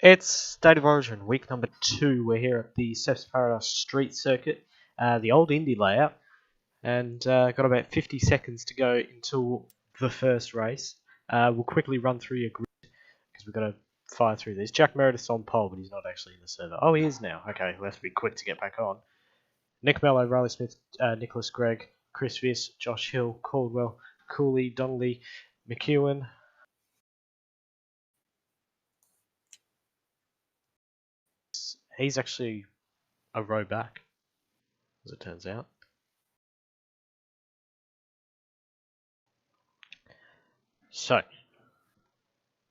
It's State of Origin, week number 2. We're here at the Cesps Paradise Street Circuit, the old Indy layout, and got about 50 seconds to go until the first race. We'll quickly run through your grid because we've got to fire through these. Jack Meredith's on pole, but he's not actually in the server. Oh, he is now. Okay, we'll have to be quick to get back on. Nick Mello, Riley Smith, Nicholas Gregg, Chris Viss, Josh Hill, Caldwell, Cooley, Donnelly, McEwen. He's actually a row back, as it turns out. So,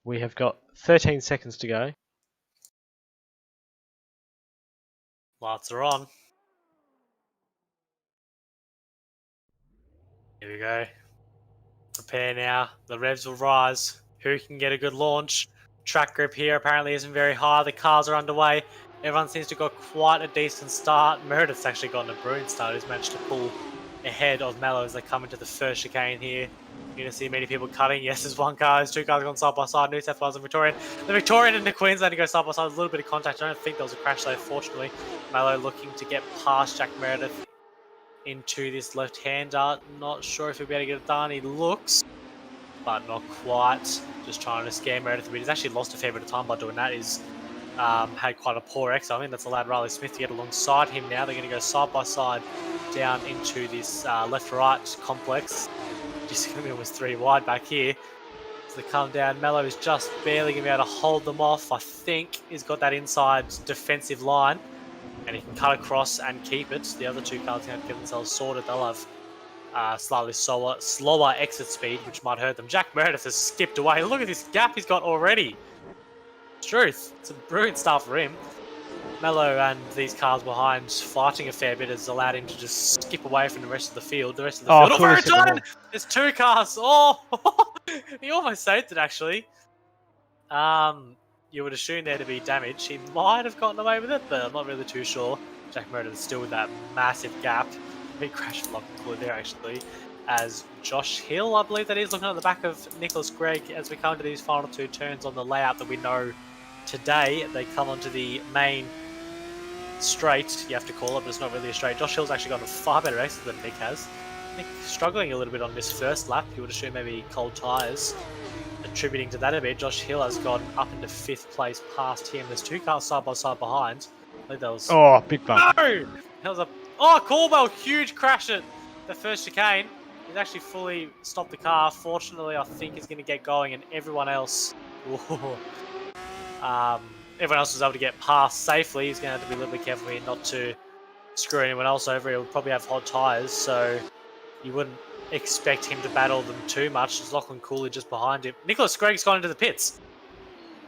we have got 13 seconds to go. Lights are on. Here we go. Prepare now. The revs will rise. Who can get a good launch? Track grip here apparently isn't very high. The cars are underway. Everyone seems to have got quite a decent start. Meredith's actually gotten a brilliant start. He's managed to pull ahead of Mello as they come into the first chicane here. You're going to see many people cutting. Yes, there's one car. There's two cars going side by side. New South Wales and Victorian. The Victorian and the Queensland go side by side. There's a little bit of contact. I don't think there was a crash though, fortunately. Mello looking to get past Jack Meredith into this left-hander. Not sure if he'll be able to get it done. He looks, but not quite. Just trying to scare Meredith a bit. He's actually lost a fair bit of time by doing that. He's had quite a poor exit. I think that's allowed Riley Smith to get alongside him now. They're going to go side by side down into this left-right complex. Just going to be almost 3 wide back here. So they come down. Mello is just barely going to be able to hold them off. I think he's got that inside defensive line, and he can cut across and keep it. The other two cars have to get themselves sorted. They'll have slightly slower exit speed, which might hurt them. Jack Meredith has skipped away. Look at this gap he's got already. Truth, it's a brilliant start for him. Mello and these cars behind fighting a fair bit has allowed him to just skip away from the rest of the field. Oh, very tight! There's 2 cars. Oh, he almost saved it actually. You would assume there to be damage. He might have gotten away with it, but I'm not really too sure. Jack Meredith is still with that massive gap. Big crash block there actually. As Josh Hill, I believe that is, looking at the back of Nicholas Gregg as we come to these final 2 turns on the layout that we know today. They come onto the main straight, you have to call it, but it's not really a straight. Josh Hill's actually got a far better exit than Nick has. Nick struggling a little bit on this first lap. You would assume maybe cold tyres attributing to that a bit. Josh Hill has gone up into 5th place past him. There's 2 cars side by side behind. I think that was... Oh, big bump. No! That was a... Oh, Caldwell, huge crash at the first chicane. He's actually fully stopped the car. Fortunately, I think he's going to get going, and everyone else... everyone else was able to get past safely. He's going to have to be a little bit careful here not to screw anyone else over. He'll probably have hot tyres, so you wouldn't expect him to battle them too much. There's Lachlan Cooley just behind him. Nicholas Gregg's gone into the pits.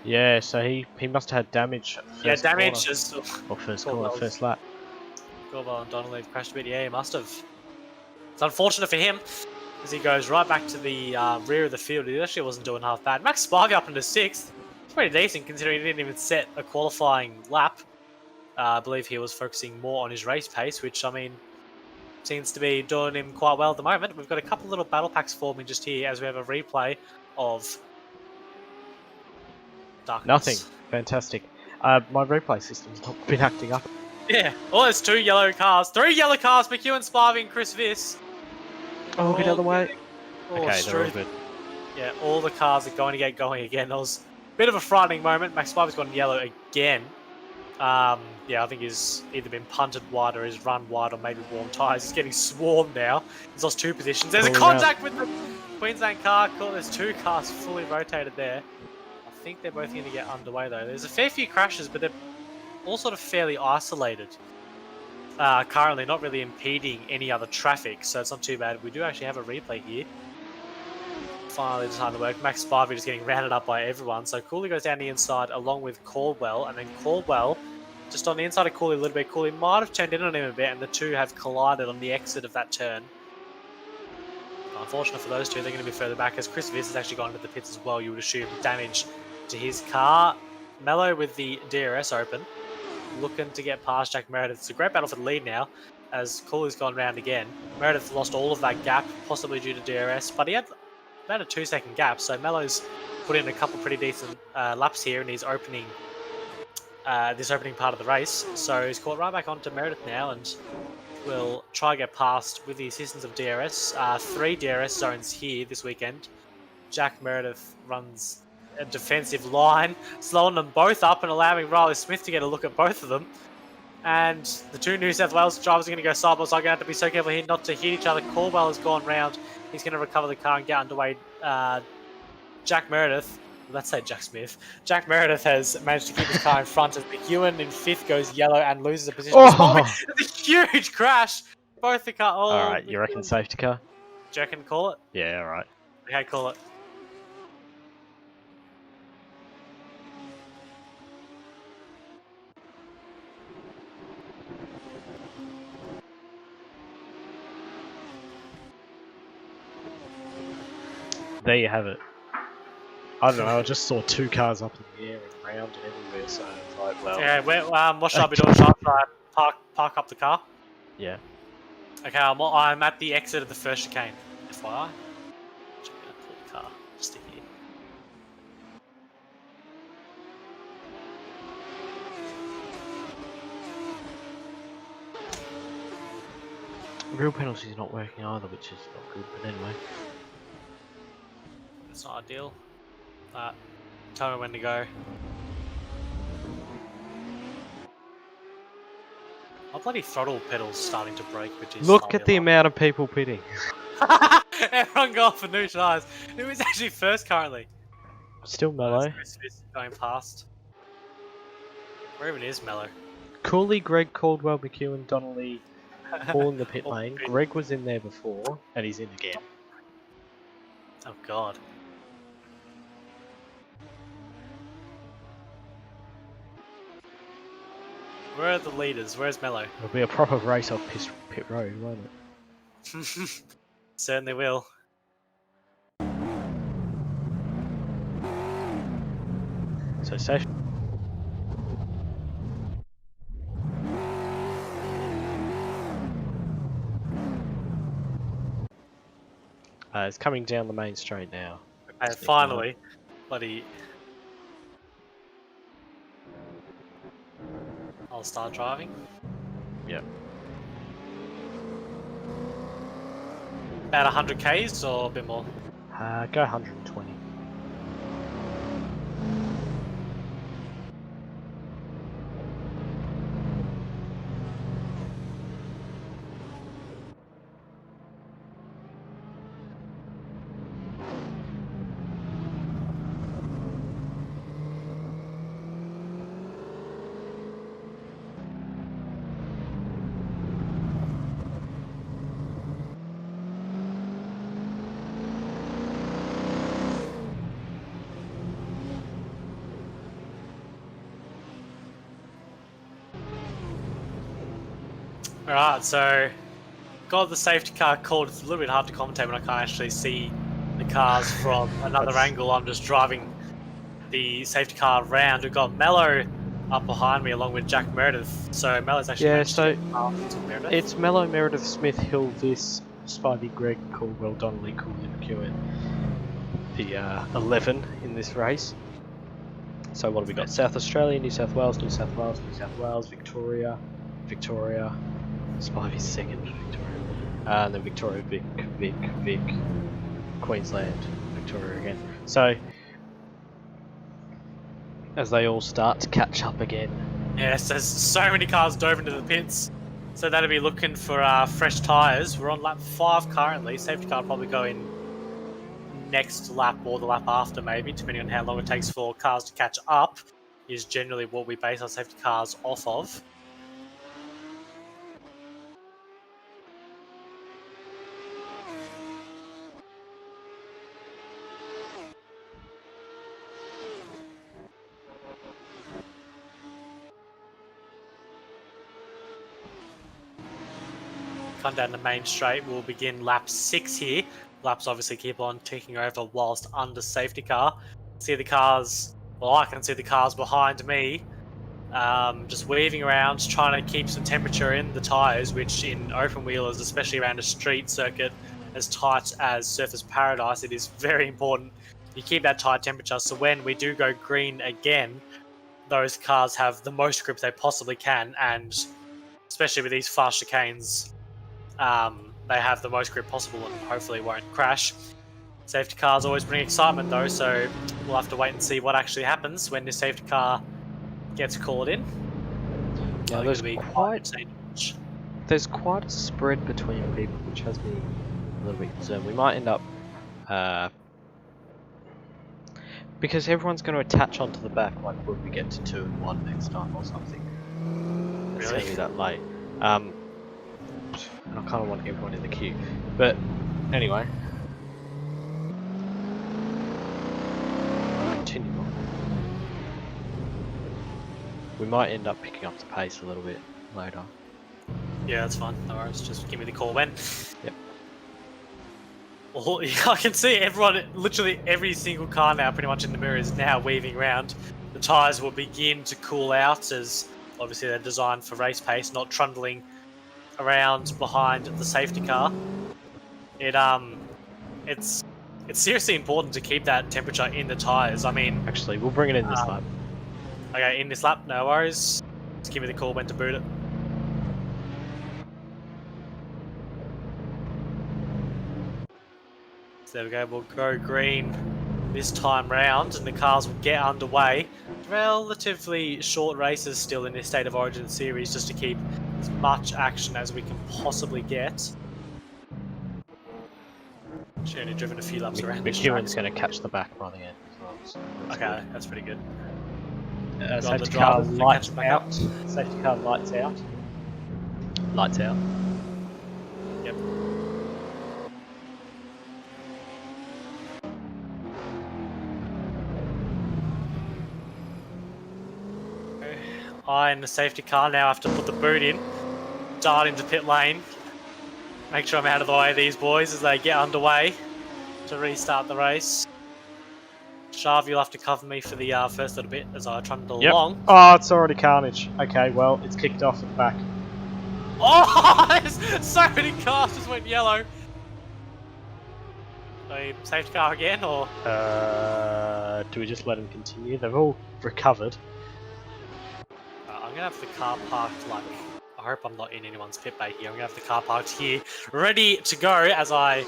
Yeah, so he must have had damage. Yeah, damage. Or first corner, first lap. Caldwell and Donnelly have crashed a bit. Yeah, he must have. It's unfortunate for him as he goes right back to the rear of the field. He actually wasn't doing half bad. Max Spivey up into 6th. It's pretty decent considering he didn't even set a qualifying lap. I believe he was focusing more on his race pace, which, I mean, seems to be doing him quite well at the moment. We've got a couple little battle packs forming just here as we have a replay of Darkness. Nothing. Fantastic. My replay system's not been acting up. Yeah. Oh, there's 2 yellow cars. 3 yellow cars. McEwen, Spivey, and Chris Viss. Oh, get out of the way. Okay, they're all good. Yeah, all the cars are going to get going again. That was a bit of a frightening moment. Max Spivey's gone yellow again. Yeah, I think he's either been punted wide or he's run wide or maybe warm tyres. He's getting swarmed now. He's lost 2 positions. There's a contact with the Queensland car. Cool. There's 2 cars fully rotated there. I think they're both going to get underway though. There's a fair few crashes, but they're all sort of fairly isolated. Currently not really impeding any other traffic, so it's not too bad. We do actually have a replay here. Finally decided to work. Max Spivey just getting rounded up by everyone. So Cooley goes down the inside along with Caldwell, and then Caldwell just on the inside of Cooley a little bit. Cooley might have turned in on him a bit, and the 2 have collided on the exit of that turn. Unfortunate for those 2, they're going to be further back as Chris Viss has actually gone into the pits as well. You would assume damage to his car. Mello with the DRS open, looking to get past Jack Meredith. It's a great battle for the lead now as Cooley's gone round again. Meredith lost all of that gap, possibly due to DRS, but he had about a 2-second gap, so Mello's put in a couple pretty decent laps here in his opening this opening part of the race. So he's caught right back onto Meredith now and will try to get past with the assistance of DRS. 3 DRS zones here this weekend. Jack Meredith runs a defensive line, slowing them both up and allowing Riley Smith to get a look at both of them. And the 2 New South Wales drivers are going to go side by side. Going to have to be so careful here not to hit each other. Caldwell has gone round. He's going to recover the car and get underway. Jack Meredith, let's say Jack Smith. Jack Meredith has managed to keep his car in front as McEwen in 5th goes yellow and loses a position. Oh! It's a huge crash. Both the car. Oh, All right, you reckon safety car? Do you reckon call it? Yeah, all right. Okay, call it. There you have it. I don't know, I just saw 2 cars up in the air and around and everywhere, so it's like, well... Yeah, what should I be doing? Should I park up the car? Yeah. Okay, I'm at the exit of the first chicane, FYI. Check out the car, just in here. Real penalty's not working either, which is not good, but anyway. It's not ideal. Tell me when to go. My bloody throttle pedal's starting to break, which is... Look at the amount of people pitting. Everyone got for new tyres. Who is actually first currently? Still Mellow. Going past. Where even is Mellow? Cooley, Greg, Caldwell, McEwen, Donnelly, all in the pit lane. Greg was in there before, and he's in again. Oh god. Where are the leaders? Where's Mellow? It'll be a proper race off pit road, won't it? Certainly will. So safe. It's coming down the main straight now. Okay, finally. Bloody... I'll start driving. Yep. About 100 Ks or a bit more? Go 120. Alright, so got the safety car called. It's a little bit hard to commentate when I can't actually see the cars from another angle. I'm just driving the safety car around. We've got Mellow up behind me along with Jack Meredith. So Mellow's actually Meredith. It's Mellow, Meredith, Smith, Hill, Viss, Spivey, Greg, Caldwell, Donnelly, Cooley, McEwen. The 11 in this race. So what have we got? South Australia, New South Wales, New South Wales, New South Wales, Victoria, Spivey's second, Victoria, and then Victoria, Vic, Queensland, Victoria again. So, as they all start to catch up again. Yes, there's so many cars dove into the pits, so that'll be looking for fresh tyres. We're on lap 5 currently. Safety car will probably go in next lap or the lap after maybe, depending on how long it takes for cars to catch up, is generally what we base our safety cars off of. Come down the main straight, we'll begin lap 6 here. Laps obviously keep on ticking over whilst under safety car. See the cars, well I can see the cars behind me, just weaving around, trying to keep some temperature in the tyres, which in open wheelers, especially around a street circuit as tight as Surfers Paradise, it is very important you keep that tyre temperature, so when we do go green again, those cars have the most grip they possibly can, and especially with these fast chicanes, they have the most grip possible and hopefully won't crash. Safety cars always bring excitement though, so we'll have to wait and see what actually happens when the safety car gets called in. Yeah, there's quite a spread between people, which has me a little bit concerned. We might end up because everyone's going to attach onto the back like when we get to 2 and 1 next time or something. It's going to be that late. And I kind of want everyone in the queue. But anyway, continue on. We might end up picking up the pace a little bit later. Yeah, that's fine. No worries. Just give me the call when. Yep. Well, I can see everyone, literally every single car now pretty much in the mirror is now weaving around. The tyres will begin to cool out as obviously they're designed for race pace, not trundling around behind the safety car. It's seriously important to keep that temperature in the tyres. I mean... Actually, we'll bring it in this lap. Okay, in this lap, no worries. Just give me the call when to boot it. So there we go, we'll go green this time round and the cars will get underway. Relatively short races still in this State of Origin series just to keep as much action as we can possibly get. She's only driven a few laps around this track. McEwen's going to catch the back by the end as well. So okay, that's pretty good. Safety car lights out. Safety car lights out. Lights out. Yep. I in the safety car now have to put the boot in, dart into pit lane, make sure I'm out of the way of these boys as they get underway to restart the race. Shav, you'll have to cover me for the first little bit as I trundle along. Oh, it's already carnage. Okay, well, it's kicked off at the back. Oh, so many cars just went yellow. Safety car again, or? Do we just let them continue? They've all recovered. I'm gonna have the car parked like, I hope I'm not in anyone's pit bay here. I'm gonna have the car parked here, ready to go as I,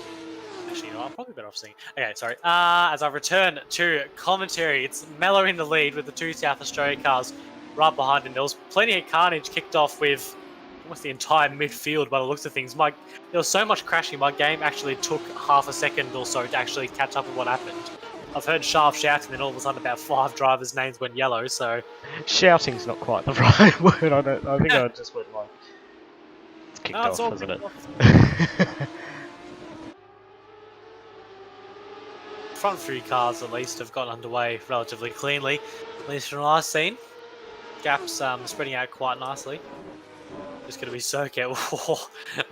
actually, you know, I'm probably better off seeing. Okay, sorry. As I return to commentary, it's Mello in the lead with the 2 South Australia cars right behind him. There was plenty of carnage kicked off with almost the entire midfield by the looks of things. There was so much crashing, my game actually took half a second or so to actually catch up with what happened. I've heard Sharp shouting, and all of a sudden about 5 drivers' names went yellow, so... Shouting's not quite the right word, I think I just went like... It's kicked off, hasn't it? Front 3 cars, at least, have gotten underway relatively cleanly, at least from what I've seen. Gaps spreading out quite nicely. Just going to be circuit.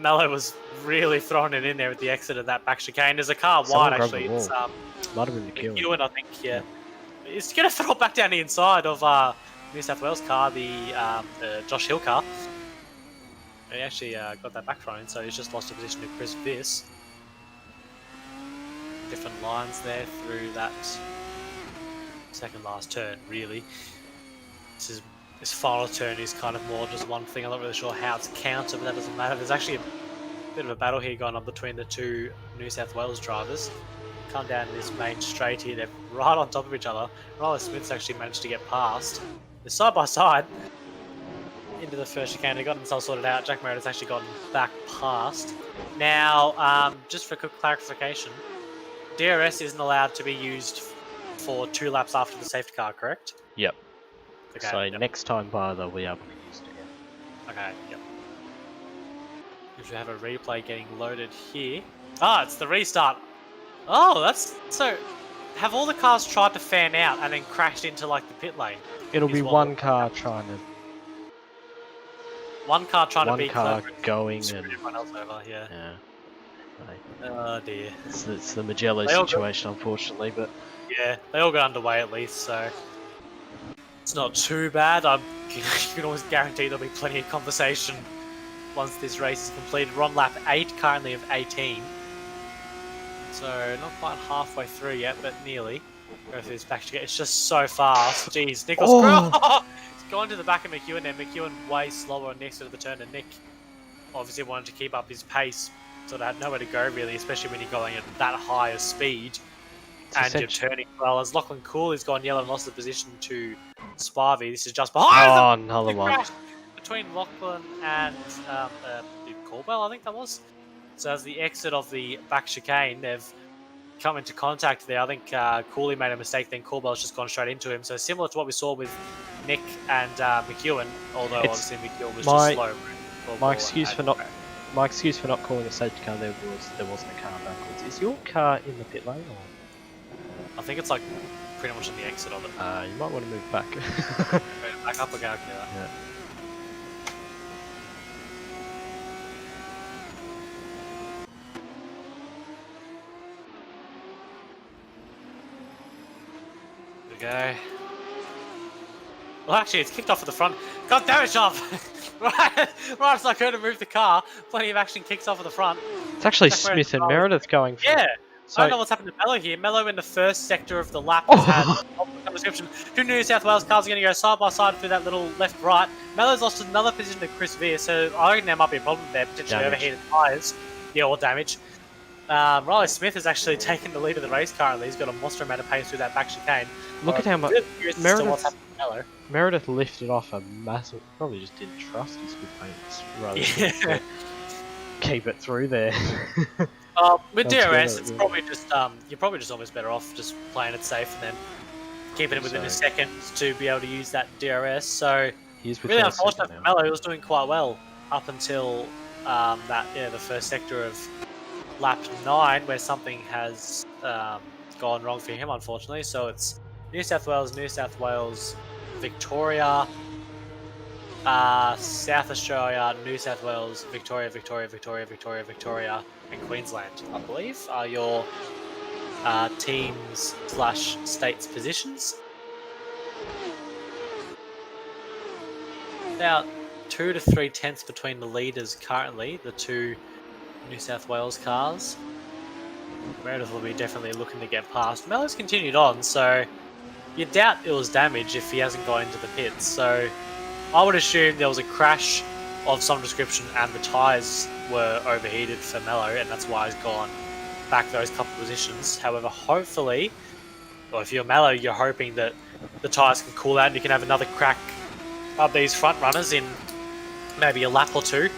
Mello was really throwing it in there at the exit of that back chicane. There's a car wide, actually. It's might have been McEwen, I think, yeah. It's going to throw it back down the inside of New South Wales car, the Josh Hill car. He actually got that back thrown in, so he's just lost a position to Chris Viss. Different lines there through that second last turn, really. This final turn is kind of more just one thing. I'm not really sure how it's counted, but that doesn't matter. There's actually a bit of a battle here going on between the 2 New South Wales drivers. Come down this main straight here, they're right on top of each other. Riley Smith's actually managed to get past. They're side by side into the first chicane. They got themselves sorted out. Jack Meredith's actually gotten back past. Now, just for quick clarification, DRS isn't allowed to be used for 2 laps after the safety car, correct? Yep. Okay, so next time by they'll be able to use it again. Okay, yep. If we have a replay getting loaded here. Ah, it's the restart. Oh, that's... So, have all the cars tried to fan out and then crashed into, like, the pit lane? It'll be one car trying to... One car trying to beat one car going and... everyone else over, yeah. Oh, dear. It's the Magello situation, unfortunately, but... Yeah, they all got underway at least, so... It's not too bad. You can always guarantee there'll be plenty of conversation once this race is completed. We're on lap 8 currently of 18. So not quite halfway through yet, but nearly. Go through this back to get. It's just so fast. Jeez, Nicholas. Oh. He's gone to the back of McEwen there. McEwen way slower on Nick's side of the turn, and Nick obviously wanted to keep up his pace. Sort of had nowhere to go really, especially when you're going at that high a speed. And you're turning well. As Lachlan Cooley's gone yellow and lost the position to Spivey. This is just behind them. Oh, another one. Between Lachlan and Corbell, I think that was. So as the exit of the back chicane, they've come into contact there. I think Cooley made a mistake, then Corbell's just gone straight into him. So similar to what we saw with Nick and McEwen, although obviously McEwen was just slow. My excuse for not calling a safety car there wasn't a car backwards. Is your car in the pit lane or? I think it's like pretty much on the exit of it. You might want to move back. Back up again. Yeah. There we go. Well, actually, it's kicked off at the front. God damn it, Sharp! right as I go to move the car, plenty of action kicks off at the front. It's actually Smith and Meredith going for it. So, I don't know what's happened to Mello here. Mello in the first sector of the lap has had description. Two New South Wales cars are going to go side by side through that little left-right. Mello's lost another position to Chris Veer, so I reckon there might be a problem there, potentially overheated tyres. Yeah, or damage. Riley Smith has actually taken the lead of the race currently. He's got a monster amount of pace through that back chicane. Look at how much Meredith lifted off a massive. Probably just didn't trust his good pace rather than keep it through there. With DRS, it's probably just you're probably just almost better off just playing it safe and then keeping it within a second to be able to use that DRS. So really unfortunate for Mello. He was doing quite well up until the first sector of lap 9, where something has gone wrong for him, unfortunately. So it's New South Wales, Victoria, South Australia, New South Wales, Victoria, and Queensland, I believe, are your teams / states positions. About 2 to 3 tenths between the leaders currently, the two New South Wales cars. Meredith will be definitely looking to get past. Mello's continued on, so you doubt it was damage if he hasn't gone into the pits. So I would assume there was a crash of some description and the tyres were overheated for Mello, and that's why he's gone back those couple positions. However, hopefully, or if you're Mello, you're hoping that the tyres can cool out and you can have another crack of these front runners in maybe a lap or two.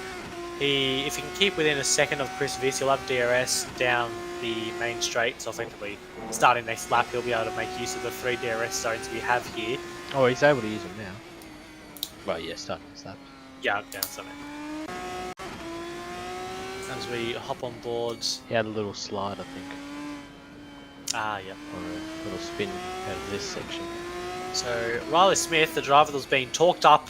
If he can keep within a second of Chris Viss, he'll have DRS down the main straight. So effectively, starting next lap, he'll be able to make use of the 3 DRS zones we have here. Oh, he's able to use them now. Well, yeah, starting next lap. Yeah, down something. As we hop on board. He had a little slide, I think. Yeah. Or a little spin out of this section. So Riley Smith, the driver that was being talked up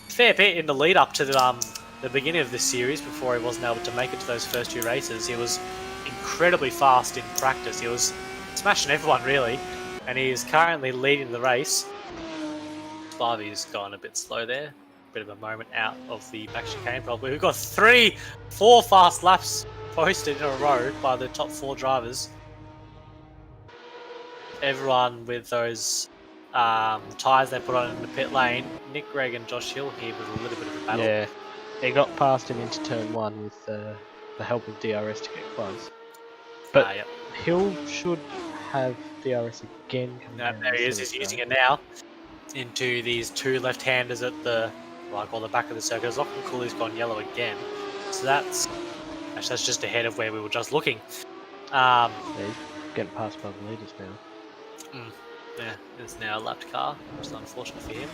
a fair bit in the lead up to the beginning of this series before he wasn't able to make it to those first 2 races. He was incredibly fast in practice. He was smashing everyone really, and he is currently leading the race. Spivey's gone a bit slow there. Bit of a moment out of the back chicane probably. We've got 4 fast laps posted in a row by the top 4 drivers. Everyone with those tyres they put on in the pit lane. Nick Gregg and Josh Hill here with a little bit of a battle. Yeah, he got past him into turn 1 with the help of DRS to get close. But Yep. Hill should have DRS again. There he is. He's using it now into these 2 left-handers at the back of the circuit. Lachlan Cooley's gone yellow again. So that's just ahead of where we were just looking. Yeah, he's getting passed by the leaders now. Yeah, it's now a lapped car, which is unfortunate for him.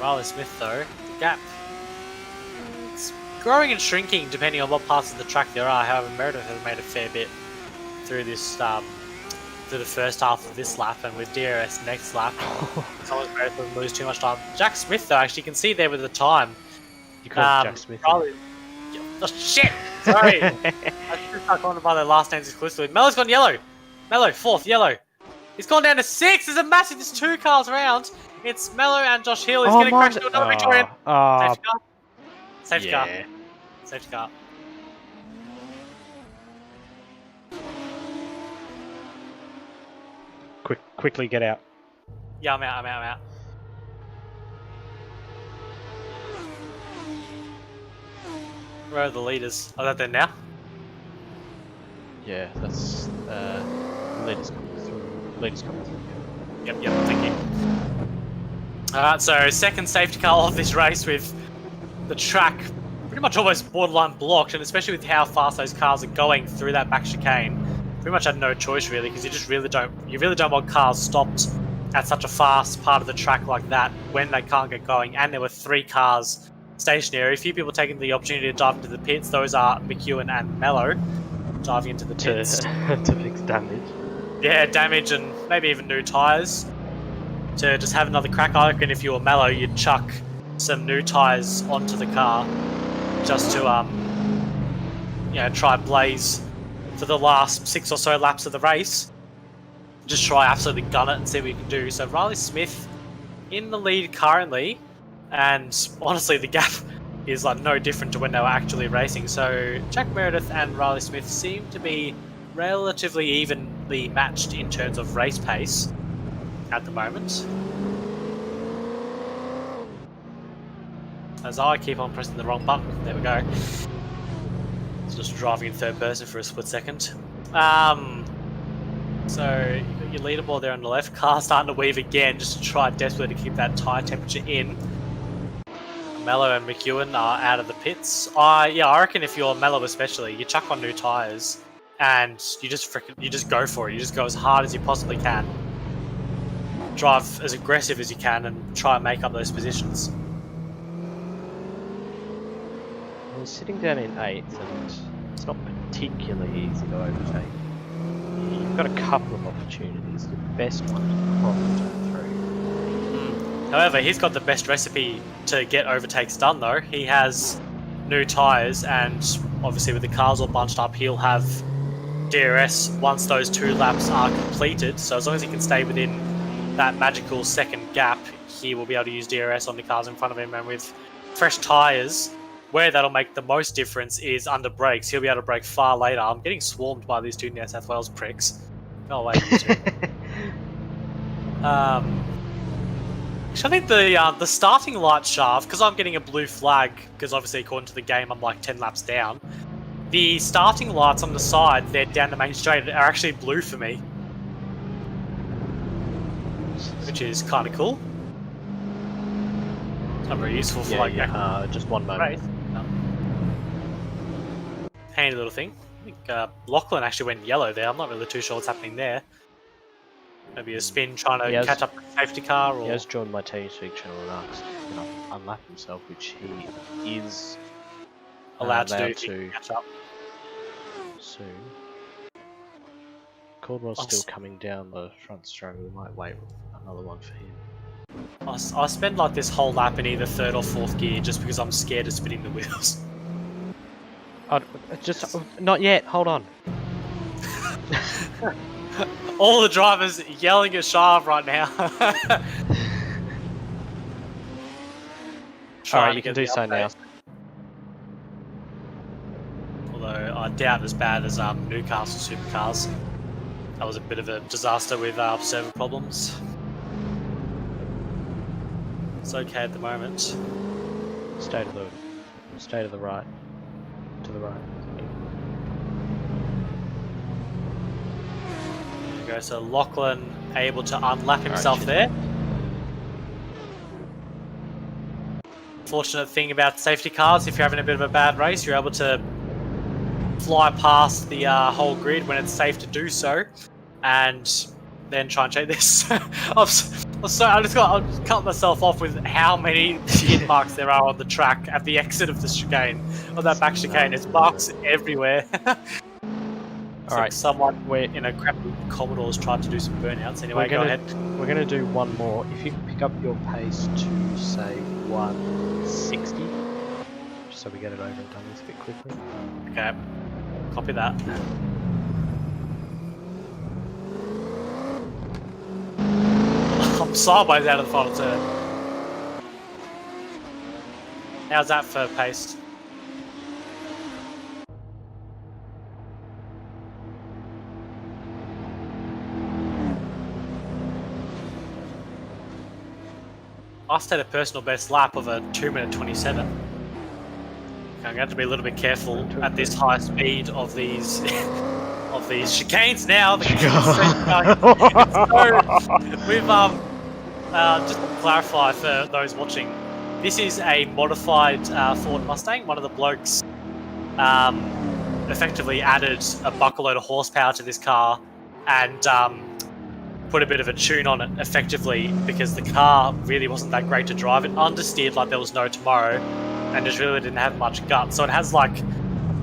Riley Smith, though, the gap, it's growing and shrinking depending on what parts of the track there are. However, Meredith has made a fair bit through this, through the first half of this lap, and with DRS next lap, sometimes Meredith doesn't lose too much time. Jack Smith, though, actually, you can see there with the time. You call Jack Smith. Riley, oh, shit! Sorry. I just got on by their last names exclusively. Mello's gone yellow. Mello, 4th, yellow. He's gone down to 6. There's a massive. There's 2 cars around. It's Mello and Josh Hill. He's going to crash into another Victorian. Safety car. Safety car. Safety car. quickly get out. Yeah, I'm out. Where are the leaders? Are they there now? Yeah, that's leaders coming through. Leaders coming through. Yep, thank you. Alright, so second safety car of this race with the track pretty much almost borderline blocked, and especially with how fast those cars are going through that back chicane, pretty much had no choice really, because you really don't want cars stopped at such a fast part of the track like that when they can't get going. And there were 3 cars stationary. A few people taking the opportunity to dive into the pits. Those are McEwen and Mello diving into the pits to fix damage. Yeah, damage and maybe even new tyres to just have another crack. I reckon if you were Mello, you'd chuck some new tyres onto the car just to try blaze for the last 6 or so laps of the race. Just try absolutely gun it and see what you can do. So Riley Smith in the lead currently, and honestly the gap is like no different to when they were actually racing. So Jack Meredith and Riley Smith seem to be relatively evenly matched in terms of race pace at the moment. As I keep on pressing the wrong button. There we go. It's just driving in third person for a split second. So you've got your leaderboard there on the left. Car starting to weave again just to try desperately to keep that tyre temperature in. Mello and McEwen are out of the pits. I reckon if you're Mello especially, you chuck on new tyres and you just go for it. You just go as hard as you possibly can. Drive as aggressive as you can and try and make up those positions. We're sitting down in 8th, and it's not particularly easy to overtake. You've got a couple of opportunities. The best one is probably turn 3. However, he's got the best recipe to get overtakes done though. He has new tyres, and obviously with the cars all bunched up, he'll have DRS once those 2 laps are completed. So as long as he can stay within that magical second gap, he will be able to use DRS on the cars in front of him. And with fresh tyres, where that'll make the most difference is under brakes. He'll be able to brake far later. I'm getting swarmed by these 2 New South Wales pricks. Go away, you 2. Actually, I think the starting light shaft, because I'm getting a blue flag, because obviously according to the game I'm like 10 laps down, the starting lights on the side, they're down the main straight, are actually blue for me. Which is kind of cool. Not very useful for just one moment. Handy little thing. I think Lachlan actually went yellow there. I'm not really too sure what's happening there. Maybe a spin trying to catch up with the safety car, or he has joined my TeamSpeak channel and asked to unlap himself, which he is allowed to do catch up soon. Caldwell's still coming down the front straight. We might wait another one for him. I spend like this whole lap in either 3rd or 4th gear just because I'm scared of spinning the wheels. Not yet. Hold on. All the drivers yelling at Shav right now. Alright, you can do so now. Although I doubt as bad as Newcastle Supercars. That was a bit of a disaster with server problems. It's okay at the moment. Stay to the right. To the right. There you go. So Lachlan able to unlap himself there. Fortunate thing about safety cars, if you're having a bit of a bad race, you're able to fly past the whole grid when it's safe to do so, and then try and check this. I just cut myself off with how many hit marks there are on the track at the exit of the chicane, on that back chicane. It's marks everywhere. Alright, someone in a crappy Commodore's tried to do some burnouts. Anyway, go ahead. We're going to do one more. If you can pick up your pace to, say, 160, just so we get it over and done this a bit quickly. Okay, copy that. I'm sideways out of the final turn. How's that for pace? I set a personal best lap of a 2 minute 27. I'm going to have to be a little bit careful at this high speed of these of these chicanes now. So we've just to clarify for those watching, this is a modified Ford Mustang. One of the blokes effectively added a buckload of horsepower to this car and put a bit of a tune on it effectively because the car really wasn't that great to drive. It understeered like there was no tomorrow and just really didn't have much gut. So it has like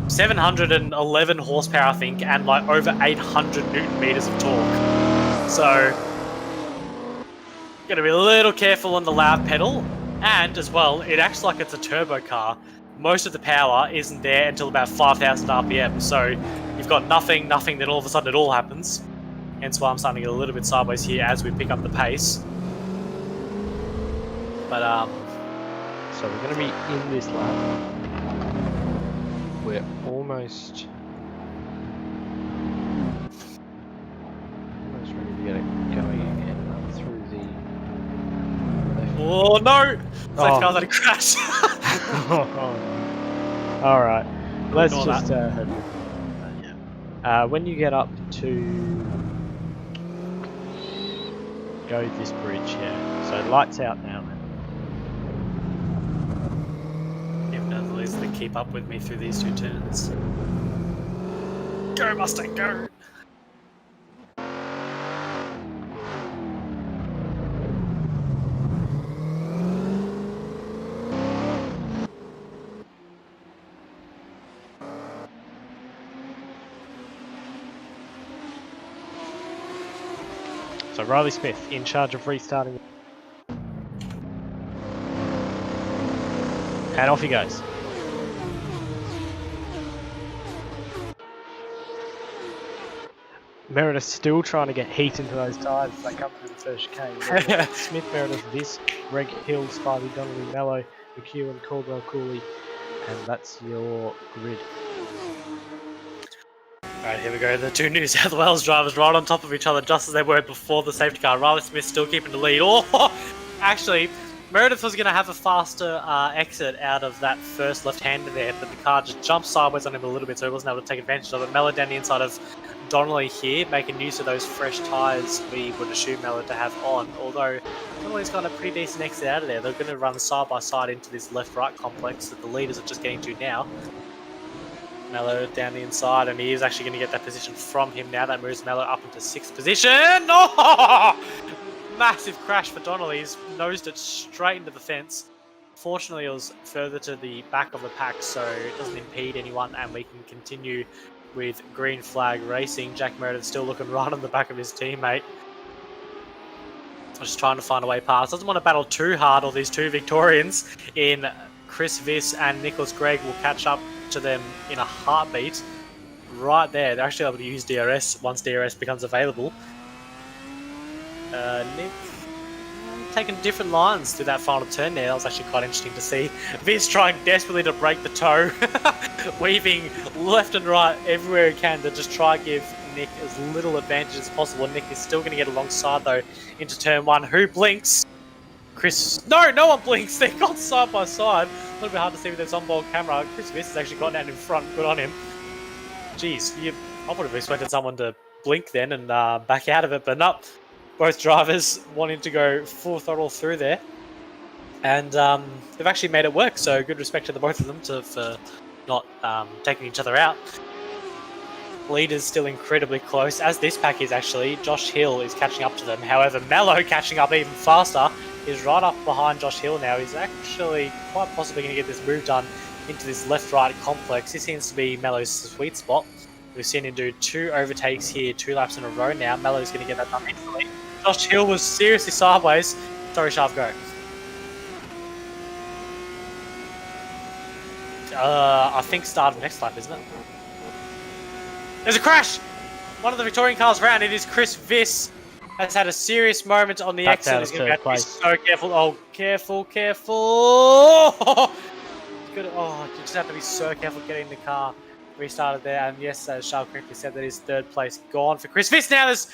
711 horsepower, I think, and like over 800 Newton meters of torque. So gotta be a little careful on the loud pedal. And as well, it acts like it's a turbo car. Most of the power isn't there until about 5,000 RPM. So you've got nothing, then all of a sudden it all happens. Hence why I'm starting to get a little bit sideways here as we pick up the pace. But so we're going to be in this lap. We're almost ready to get it going again up through the. Oh no! That car's had a crash. All right, let's Ignore just when you get up to go this bridge, yeah. So lights out now. To keep up with me through these two turns. Go Mustang, go! So Riley Smith in charge of restarting. And off he goes. Meredith still trying to get heat into those tyres as they come through the first chicane. Smith, Meredith, Vis, Greg Hill, Spivey, Donnelly, Mello, McEwen, Caldwell, Cooley, and that's your grid. Alright, here we go. The two New South Wales drivers right on top of each other just as they were before the safety car. Riley Smith still keeping the lead. Oh, actually, Meredith was going to have a faster exit out of that first left-hander there, but the car just jumped sideways on him a little bit, so he wasn't able to take advantage of it. Mello down the inside of Donnelly here, making use of those fresh tyres we would assume Mello to have on, although Donnelly's got a pretty decent exit out of there. They're going to run side-by-side into this left-right complex that the leaders are just getting to now. Mello down the inside, and he is actually going to get that position from him now. That moves Mello up into 6th position. Oh! Massive crash for Donnelly. He's nosed it straight into the fence. Fortunately, it was further to the back of the pack, so it doesn't impede anyone, and we can continue with green flag racing. Jack Meredith still looking right on the back of his teammate. Just trying to find a way past. Doesn't want to battle too hard, or these two Victorians in Chris Viss and Nicholas Gregg will catch up to them in a heartbeat. Right there, they're actually able to use DRS once DRS becomes available. Nick taking different lines through that final turn there. That was actually quite interesting to see. Viz trying desperately to break the toe, weaving left and right everywhere he can to just try and give Nick as little advantage as possible. Nick is still going to get alongside though into turn 1. Who blinks? Chris. No one blinks. They've gone side by side. A little bit hard to see with this onboard camera. Chris Viss has actually gotten out in front. Good on him. Jeez, I would have expected someone to blink then and back out of it, but no. Both drivers wanting to go full throttle through there, and they've actually made it work. So good respect to the both of them for not taking each other out. Leaders still incredibly close, as this pack is actually. Josh Hill is catching up to them. However, Mello catching up even faster. Is right up behind Josh Hill now. He's actually quite possibly going to get this move done into this left-right complex. This seems to be Mello's sweet spot. We've seen him do 2 overtakes here, 2 laps in a row now. Mello's going to get that done instantly. Josh Hill was seriously sideways. Sorry, Sharp, go. I think start of next lap, isn't it? There's a crash! One of the Victorian cars round. It is Chris Viss. Has had a serious moment on the exit. He's going to have to be so careful. Oh, careful. Good. Oh, you just have to be so careful getting the car restarted there. And yes, as Charles correctly said, that is 3rd place gone for Chris Viss. Now there's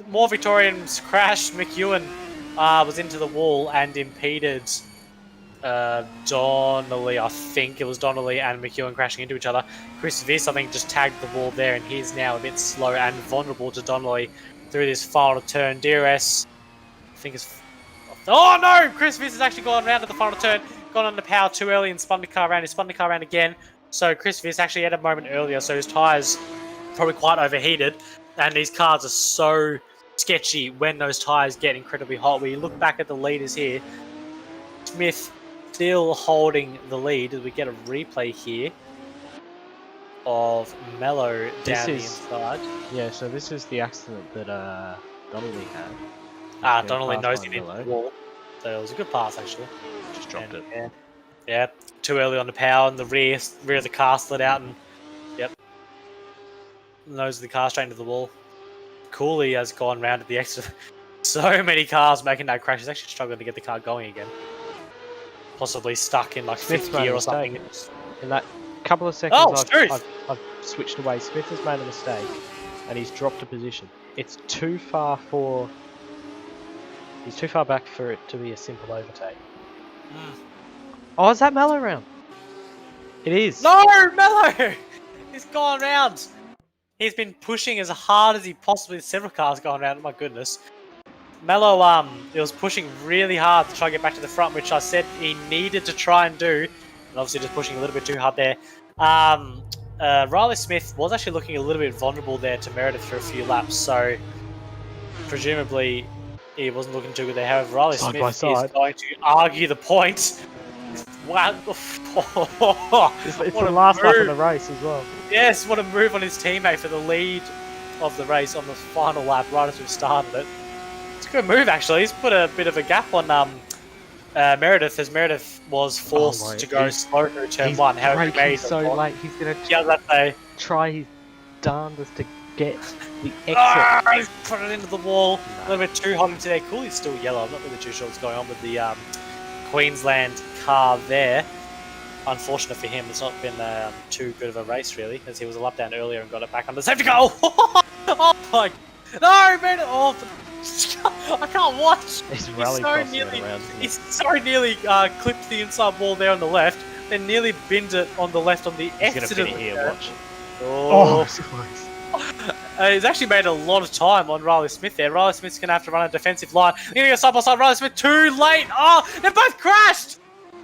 more Victorians crash. McEwen was into the wall and impeded Donnelly. I think it was Donnelly and McEwen crashing into each other. Chris Viss, I think, just tagged the wall there, and he's now a bit slow and vulnerable to Donnelly through this final turn. DRS, I think, is... Oh no! Chris Viss has actually gone around to the final turn, gone under power too early and spun the car around. He spun the car around again. So Chris Viss actually had a moment earlier, so his tyres probably quite overheated, and these cars are so sketchy when those tyres get incredibly hot. We look back at the leaders here. Smith still holding the lead as we get a replay here of Mello down the inside. Yeah, so this is the accident that Donnelly had. Donnelly knows he hit the wall, so it was a good pass actually. Just dropped it. Yeah, too early on the power, and the rear of the car slid out, and nose of the car straight into the wall. Cooley has gone round at the exit. So many cars making that crash. He's actually struggling to get the car going again. Possibly stuck in like fifth gear or something. In that couple of seconds, I've switched away. Smith has made a mistake, and he's dropped a position. It's too far for. He's too far back for it to be a simple overtake. Oh, is that Mello round? It is. No, Mello! He's gone round. He's been pushing as hard as he possibly. Several cars going around. Oh my goodness. Mello, it was pushing really hard to try and get back to the front, which I said he needed to try and do, and obviously just pushing a little bit too hard there. Riley Smith was actually looking a little bit vulnerable there to Meredith for a few laps, so presumably he wasn't looking too good there. However, Riley Smith is going to argue the point. Wow. It's the last lap of the race as well. Yes, what a move on his teammate for the lead of the race on the final lap right as we started it. It's a good move actually. He's put a bit of a gap on Meredith, as Meredith was forced to go slow through turn one. However, he made so late. He's going to try his darndest to get the exit. He's put it into the wall. A little bit too hot into there. Cool, he's still yellow. I'm not really too sure what's going on with the Queensland car there. Unfortunate for him, it's not been too good of a race really, as he was a lap down earlier and got it back under safety car. Oh my! No, man! Oh, I can't watch. He's so nearly clipped the inside wall there on the left, then nearly binned it on the left on the exit of the here. Watch. Oh, he's actually made a lot of time on Riley Smith there. Riley Smith's going to have to run a defensive line. They're going to go side by side. Riley Smith too late. Oh, they've both crashed.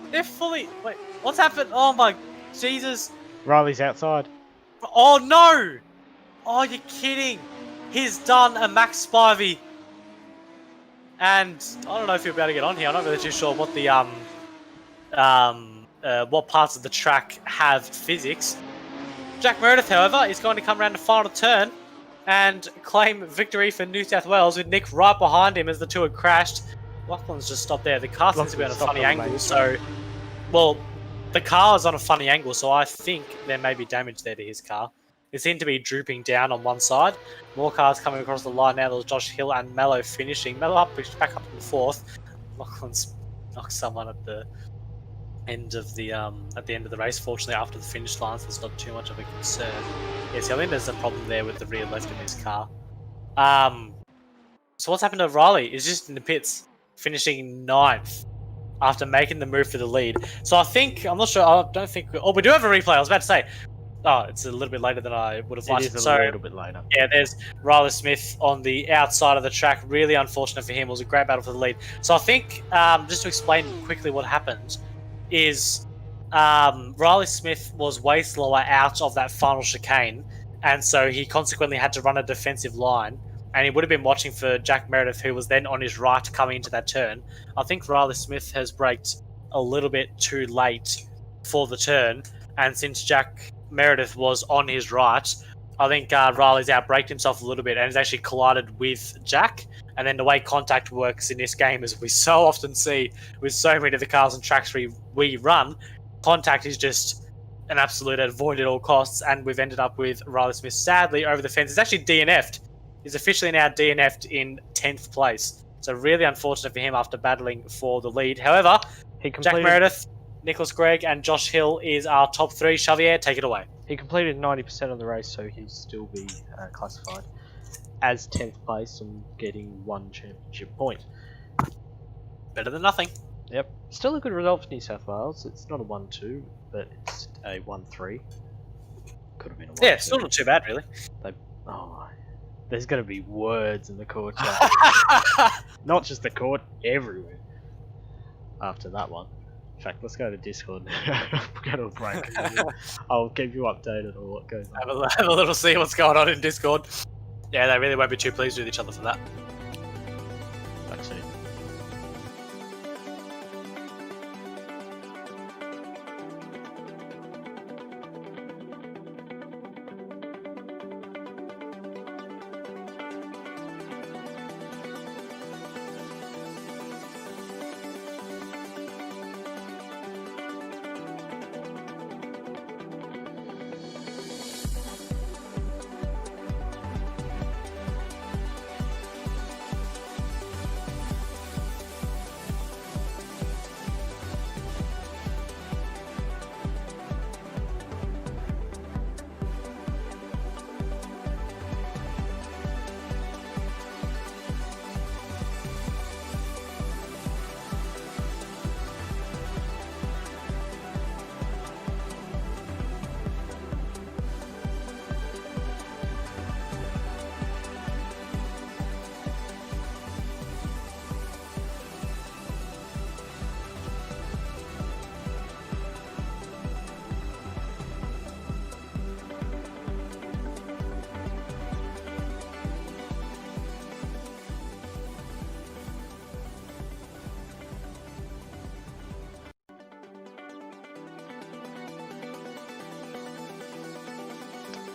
They're fully... Wait, what's happened? Oh my... Jesus. Riley's outside. Oh no. Oh, you're kidding. He's done a Max Spivey. And I don't know if you'll be able to get on here. I'm not really too sure what the what parts of the track have physics. Jack Meredith, however, is going to come around the final turn and claim victory for New South Wales with Nick right behind him as the two had crashed. Lachlan's just stopped there. The car seems to be on a funny angle, so... Well, the car is on a funny angle, so I think there may be damage there to his car. It seemed to be drooping down on one side. More cars coming across the line now. There's Josh Hill and Mello finishing. Mello back up in the fourth. Lachlan's knocked someone at the end of the race. Fortunately, after the finish line, so there's not too much of a concern. Yes, I think there's a problem there with the rear left of his car. So what's happened to Riley? He's just in the pits, finishing 9th after making the move for the lead. So I think, I'm not sure, I don't think... Oh, we do have a replay, I was about to say. Oh, it's a little bit later than I would have liked. It is a little bit later. Yeah, there's Riley Smith on the outside of the track. Really unfortunate for him. It was a great battle for the lead. So I think, just to explain quickly what happened, is Riley Smith was way slower out of that final chicane, and so he consequently had to run a defensive line, and he would have been watching for Jack Meredith, who was then on his right coming into that turn. I think Riley Smith has braked a little bit too late for the turn, and since Jack Meredith was on his right, I think Riley's outbraked himself a little bit and has actually collided with Jack. And then the way contact works in this game, as we so often see with so many of the cars and tracks we run, contact is just an absolute avoid at all costs, and we've ended up with Riley Smith sadly over the fence. He's actually DNF'd. He's officially now DNF'd in 10th place. So really unfortunate for him after battling for the lead. However, Jack Meredith, Nicholas Gregg and Josh Hill is our top three. Xavier, take it away. He completed 90% of the race, so he'll still be classified as 10th place and getting one championship point. better than nothing. Yep. Still a good result for New South Wales. It's not a 1-2, but it's a 1-3. Could have been a 1-2. Yeah, still not too bad, really. Oh, there's going to be words in the court chat. Not just the court, everywhere. After that one. In fact, let's go to Discord. We'll go to a break. I'll keep you updated on what goes on. Have a little see what's going on in Discord. Yeah, they really won't be too pleased with each other for that. Back soon.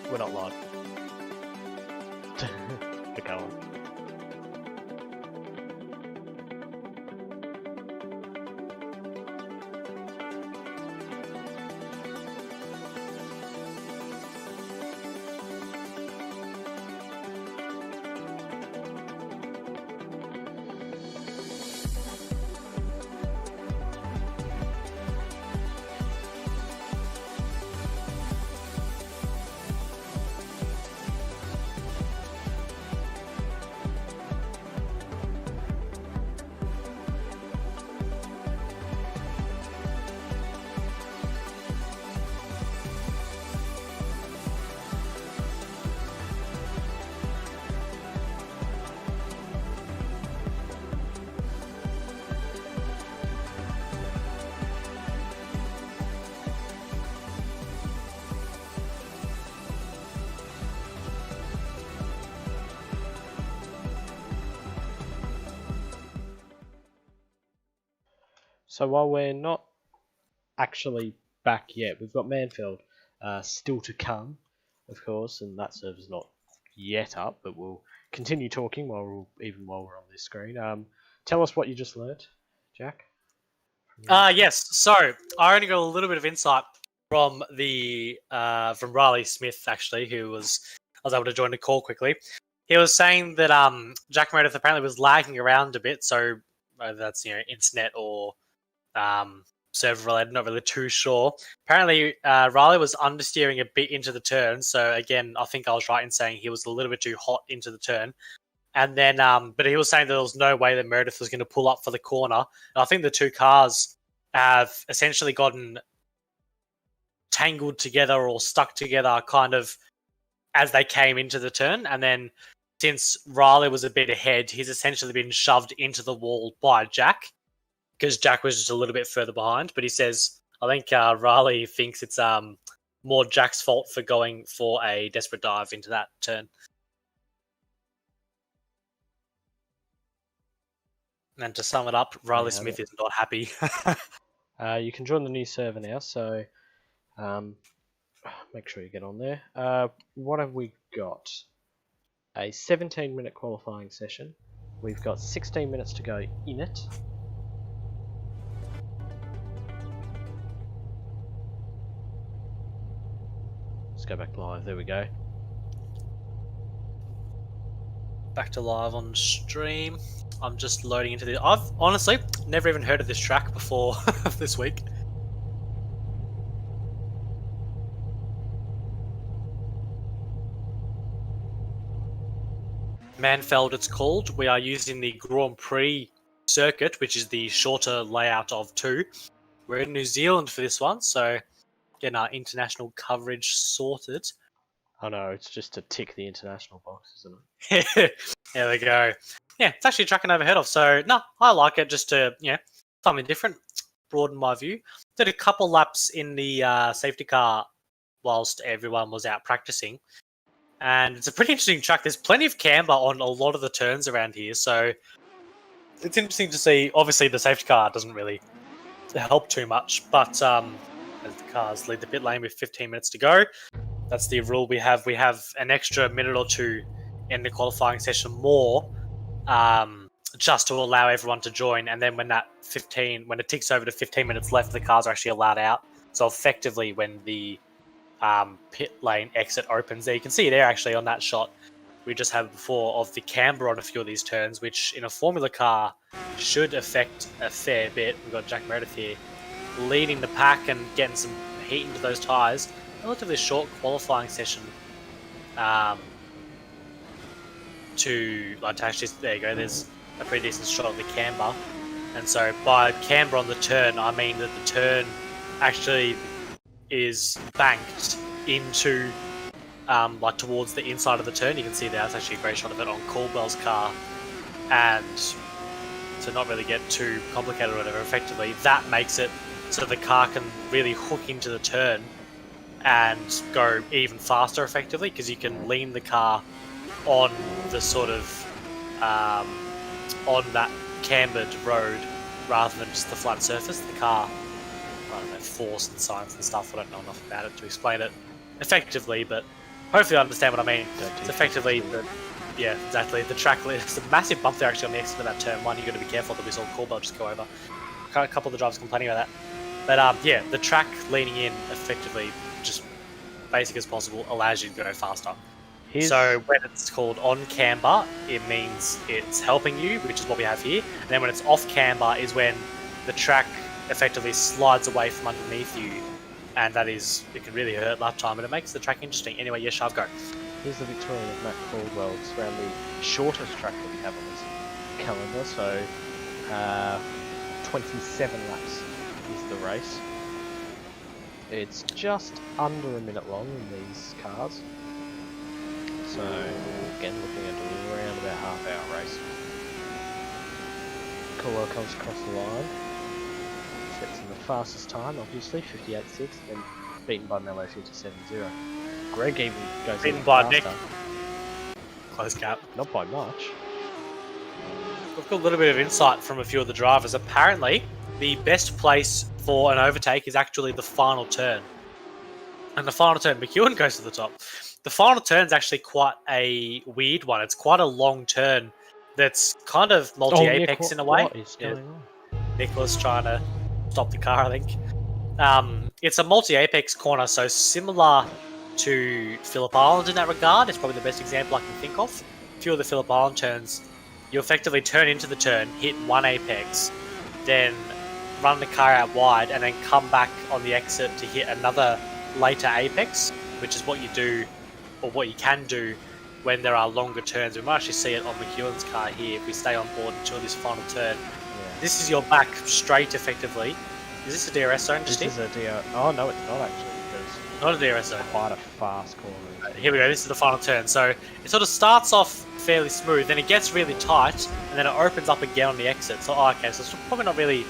We're not live. But go on. So while we're not actually back yet, we've got Manfeild still to come, of course, and that server's not yet up, but we'll continue talking while we're on this screen. Tell us what you just learnt, Jack. Yes. So I only got a little bit of insight from from Riley Smith, actually, I was able to join the call quickly. He was saying that Jack Meredith apparently was lagging around a bit, so whether that's internet or server related, not really too sure. Apparently, Riley was understeering a bit into the turn, so again, I think I was right in saying he was a little bit too hot into the turn. And then, but he was saying that there was no way that Meredith was going to pull up for the corner. And I think the two cars have essentially gotten tangled together or stuck together kind of as they came into the turn. And then since Riley was a bit ahead, he's essentially been shoved into the wall by Jack because Jack was just a little bit further behind. But he says, I think Riley thinks it's more Jack's fault for going for a desperate dive into that turn. And to sum it up, Riley Smith is not happy. You can join the new server now, so make sure you get on there. What have we got? A 17-minute qualifying session. We've got 16 minutes to go in it. Let's go back live. There we go. Back to live on stream. I'm just loading into the... I've honestly never even heard of this track before this week. Manfeild, it's called. We are using the Grand Prix circuit, which is the shorter layout of 2. We're in New Zealand for this one, so getting our international coverage sorted. Oh no, it's just to tick the international box, isn't it? There we go. Yeah, it's actually a track I never heard of, so no, I like it just to, something different, broaden my view. Did a couple laps in the safety car whilst everyone was out practicing, and it's a pretty interesting track. There's plenty of camber on a lot of the turns around here, so it's interesting to see. Obviously, the safety car doesn't really help too much, but as the cars lead the pit lane with 15 minutes to go, that's the rule we have. We have an extra minute or two in the qualifying session more, just to allow everyone to join. And then when it ticks over to 15 minutes left, the cars are actually allowed out. So effectively, when the pit lane exit opens, there you can see there actually on that shot we just had before of the camber on a few of these turns, which in a Formula car should affect a fair bit. We've got Jack Meredith here leading the pack and getting some heat into those tyres. Relatively short qualifying session to actually, there you go, there's a pretty decent shot of the camber. And so by camber on the turn, I mean that the turn actually is banked into towards the inside of the turn. You can see that's actually a great shot of it on Caldwell's car, and to not really get too complicated or whatever, effectively that makes it so the car can really hook into the turn and go even faster effectively, because you can lean the car on the sort of on that cambered road rather than just the flat surface. The car, I don't know, force and science and stuff, I don't know enough about it to explain it effectively, but hopefully I understand what I mean. It's effectively exactly. The track, there's a massive bump there actually on the exit of that turn 1. You've got to be careful that we saw Corbell just go over. A couple of the drivers complaining about that. But the track leaning in effectively, just basic as possible, allows you to go faster. So when it's called on camber, it means it's helping you, which is what we have here. And then when it's off camber is when the track effectively slides away from underneath you, and that is, it can really hurt lap time, and it makes the track interesting. Anyway, yes, Shav, go. Here's the Victorian of Matt Caldwell. It's around the shortest track that we have on this calendar, so 27 laps is the race. It's just under a minute long in these cars. So, again, looking at around about half-hour race. Caldwell comes across the line. Sets in the fastest time, obviously, 58.6, then beaten by Mello 57.0. Greg even goes beaten even by faster. Nick. Close gap. Not by much. We've got a little bit of insight from a few of the drivers. Apparently, the best place for an overtake is actually the final turn. And the final turn, McEwen goes to the top. The final turn is actually quite a weird one. It's quite a long turn that's kind of multi-apex in a way. What is going on? Nicholas trying to stop the car, I think. It's a multi-apex corner, so similar to Phillip Island in that regard. It's probably the best example I can think of. A few of the Phillip Island turns, you effectively turn into the turn, hit one apex, then run the car out wide, and then come back on the exit to hit another later apex, which is what you do, or what you can do when there are longer turns. We might actually see it on McEwen's car here if we stay on board until this final turn. Yeah. This is your back straight, effectively. Is this a DRS zone? This is a DRS. Oh no, it's not actually. Because not a DRS zone. Quite a fast corner. Here we go. This is the final turn. So it sort of starts off fairly smooth, then it gets really tight, and then it opens up again on the exit. So okay, so it's probably not really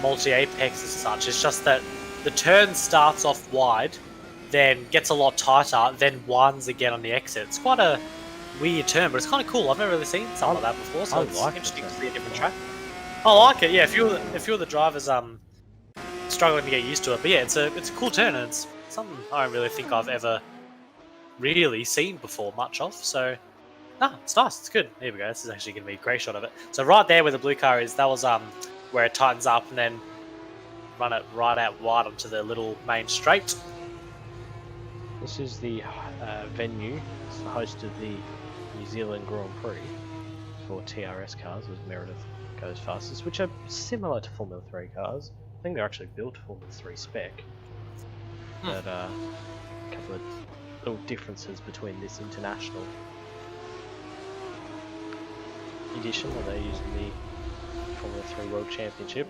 multi-apex as such. It's just that the turn starts off wide, then gets a lot tighter, then winds again on the exit. It's quite a weird turn, but it's kind of cool. I've never really seen something like that before, so it's interesting to see a different track. I like it. Yeah, a few of the drivers struggling to get used to it, but yeah, it's a cool turn, and it's something I don't really think I've ever really seen before much of. So, it's nice. It's good. Here we go. This is actually going to be a great shot of it. So right there where the blue car is, that was where it tightens up, and then run it right out wide onto the little main straight. This is the venue. It's the host of the New Zealand Grand Prix for TRS cars, as Meredith goes fastest, which are similar to Formula 3 cars. I think they're actually built to Formula 3 spec. But a couple of little differences between this international edition, where they're using the Formula 3 World Championship.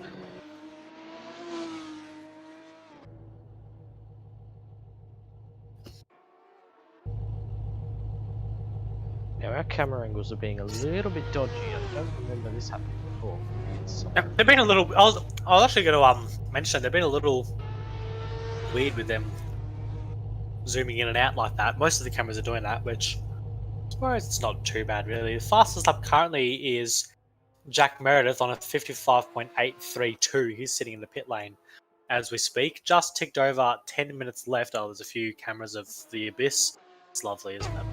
Now our camera angles are being a little bit dodgy. I don't remember this happening before. Yeah, they've been a little. I was actually going to mention they've been a little weird with them zooming in and out like that. Most of the cameras are doing that, which I suppose it's not too bad really. The fastest up currently is Jack Meredith on a 55.832. He's sitting in the pit lane as we speak. Just ticked over 10 minutes left. Oh, there's a few cameras of the Abyss. It's lovely, isn't it?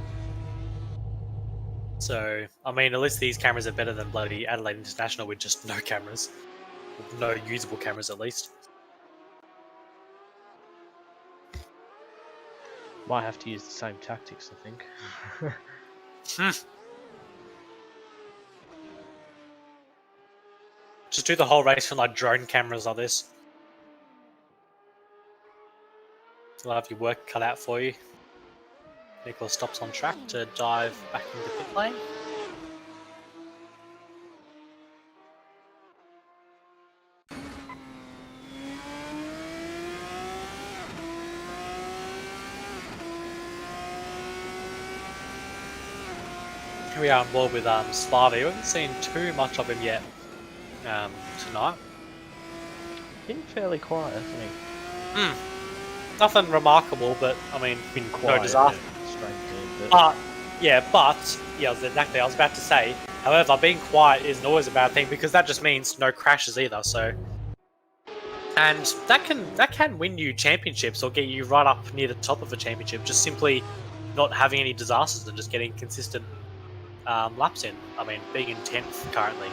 So, I mean, at least these cameras are better than bloody Adelaide International with just no cameras. With no usable cameras, at least. Might have to use the same tactics, I think. Just do the whole race from like drone cameras like this. You'll have your work cut out for you. Nicholas stops on track to dive back into pit lane. Here we are on board with Spivey. We haven't seen too much of him yet tonight. Been fairly quiet, hasn't he? Nothing remarkable, but I mean, Been quiet. no disaster. Strangely, But exactly. I was about to say. However, being quiet isn't always a bad thing because that just means no crashes either. So, and that can win you championships or get you right up near the top of a championship. Just simply not having any disasters and just getting consistent laps in. I mean, being in 10th currently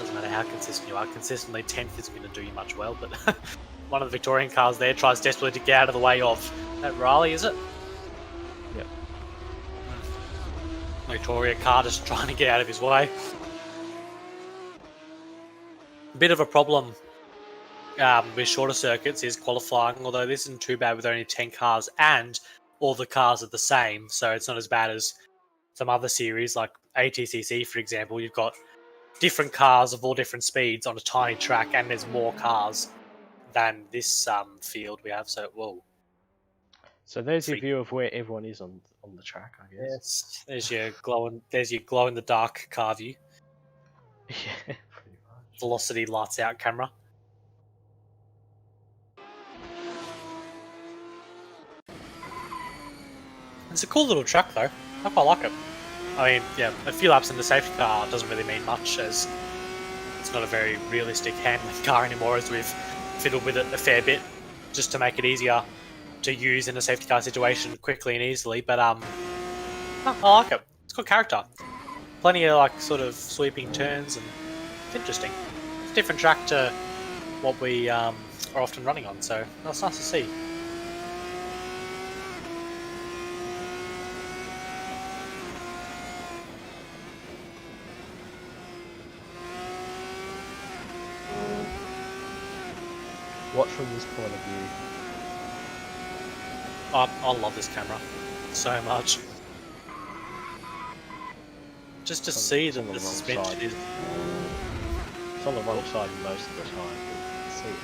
doesn't matter how consistent you are. Consistently 10th isn't going to do you much well. But one of the Victorian cars there tries desperately to get out of the way of that Riley, is it? Yep. Victoria car just trying to get out of his way. Bit of a problem with shorter circuits is qualifying, although this isn't too bad with only 10 cars and all the cars are the same, so it's not as bad as some other series like ATCC, for example. You've got different cars of all different speeds on a tiny track and there's more cars than this field we have, so whoa. So there's your view of where everyone is on the track, I guess. Yes. There's your glow in the dark car view. Yeah, pretty much. Velocity lights out camera. It's a cool little track though. I quite like it. I mean, yeah, a few laps in the safety car doesn't really mean much as it's not a very realistic handling car anymore, as we've fiddled with it a fair bit just to make it easier to use in a safety car situation quickly and easily. But I like it. It's got character. Plenty of like sort of sweeping turns and it's interesting. It's a different track to what we are often running on, so that's nice to see. Watch from this point of view. I love this camera so much. Just to see that the suspension is... It's on the wrong side most of the time. You can see it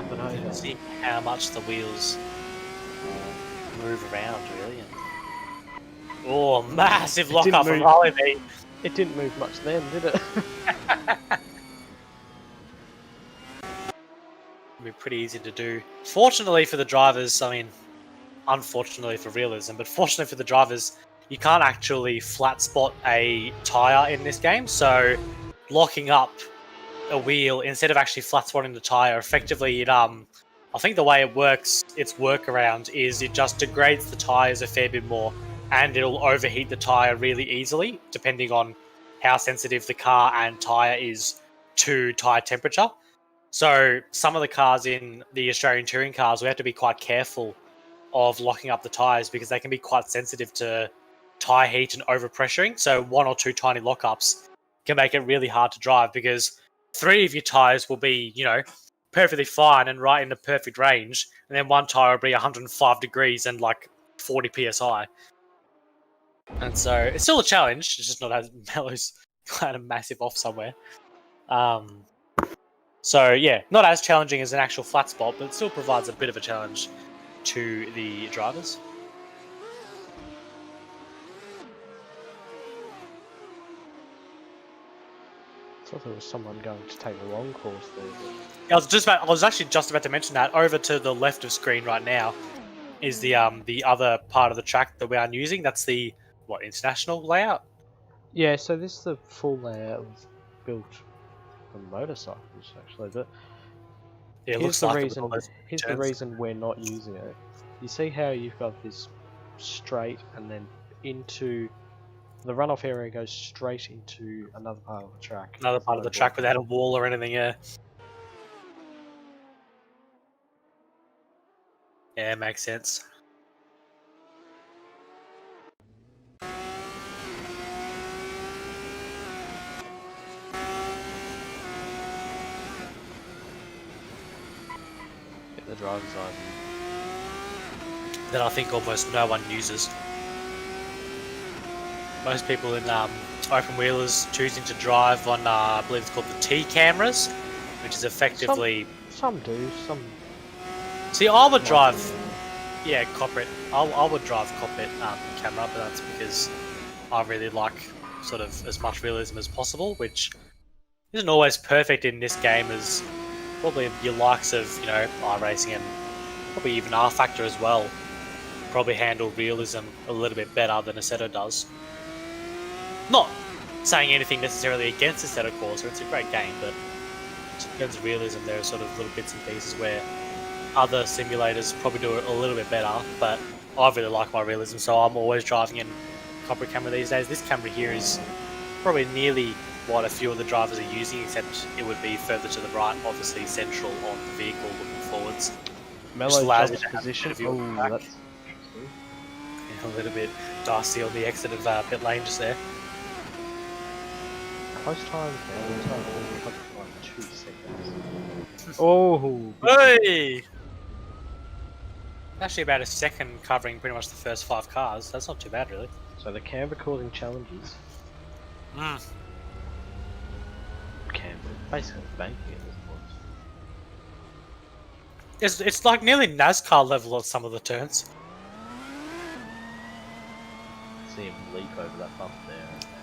here. But You can see how much the wheels move around, really. And... Oh, massive lock-up from Harley. It didn't move much then, did it? Be pretty easy to do. Fortunately for the drivers, I mean, unfortunately for realism, but fortunately for the drivers, you can't actually flat spot a tyre in this game, so locking up a wheel instead of actually flat spotting the tyre, effectively it I think the way it works, its workaround is it just degrades the tyres a fair bit more and it'll overheat the tyre really easily depending on how sensitive the car and tyre is to tyre temperature. So some of the cars in the Australian touring cars, we have to be quite careful of locking up the tyres because they can be quite sensitive to tyre heat and overpressuring. So one or two tiny lockups can make it really hard to drive because 3 of your tyres will be, perfectly fine and right in the perfect range. And then one tyre will be 105 degrees and like 40 PSI. And so it's still a challenge. It's just not as mellow kind of massive off somewhere. So yeah, not as challenging as an actual flat spot, but it still provides a bit of a challenge to the drivers. I thought there was someone going to take the long course there. I was actually just about to mention that. Over to the left of screen right now is the other part of the track that we are using. That's the international layout. Yeah, so this is the full layout was built for motorcycles actually, but Yeah, it here's looks the like it with reason. all those Here's the turns. reason we're not using it. You see how you've got this straight and then into the runoff area goes straight into another part of the track. Another part of the track without a wall or anything. Yeah. Yeah, makes sense. Get the driver's eye. That I think almost no one uses. Most people in open wheelers choosing to drive on, I believe it's called the T cameras, which is effectively. Some do. Some. See, I would drive. Yeah, cockpit. I would drive cockpit camera, but that's because I really like sort of as much realism as possible, which isn't always perfect in this game, as probably your likes of iRacing and probably even R Factor as well probably handle realism a little bit better than Assetto does. Not saying anything necessarily against Assetto Corsa, it's a great game, but in terms of realism, there are sort of little bits and pieces where other simulators probably do it a little bit better, but I really like my realism, so I'm always driving in cockpit camera these days. This camera here is probably nearly what a few of the drivers are using, except it would be further to the right, obviously central on the vehicle looking forwards. Mellow allows you jumps to have a position. bit of your Oh, back. that's interesting. A little bit dicey on the exit of pit lane just there. Close time. Like 2 seconds. Oh. Hey! Actually about a second covering pretty much the first 5 cars. That's not too bad, really. So the camber causing challenges. Mm. Camber, basically banking at this point. It's like nearly NASCAR level on some of the turns. See him leap over that bump there.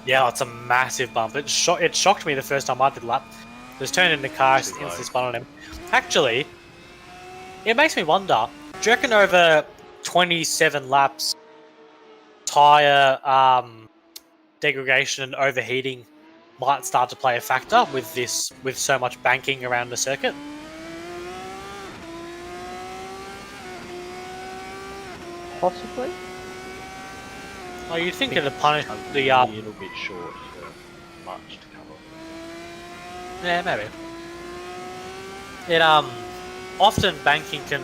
Yeah, it's a massive bump. It shocked me the first time I did lap. Just turned in the car, instantly spun on him. Actually, it makes me wonder, do you reckon over 27 laps, tyre degradation and overheating might start to play a factor with so much banking around the circuit? Possibly. Oh, you'd think it'd punish the a little bit short for much to cover. Yeah, maybe. It often banking can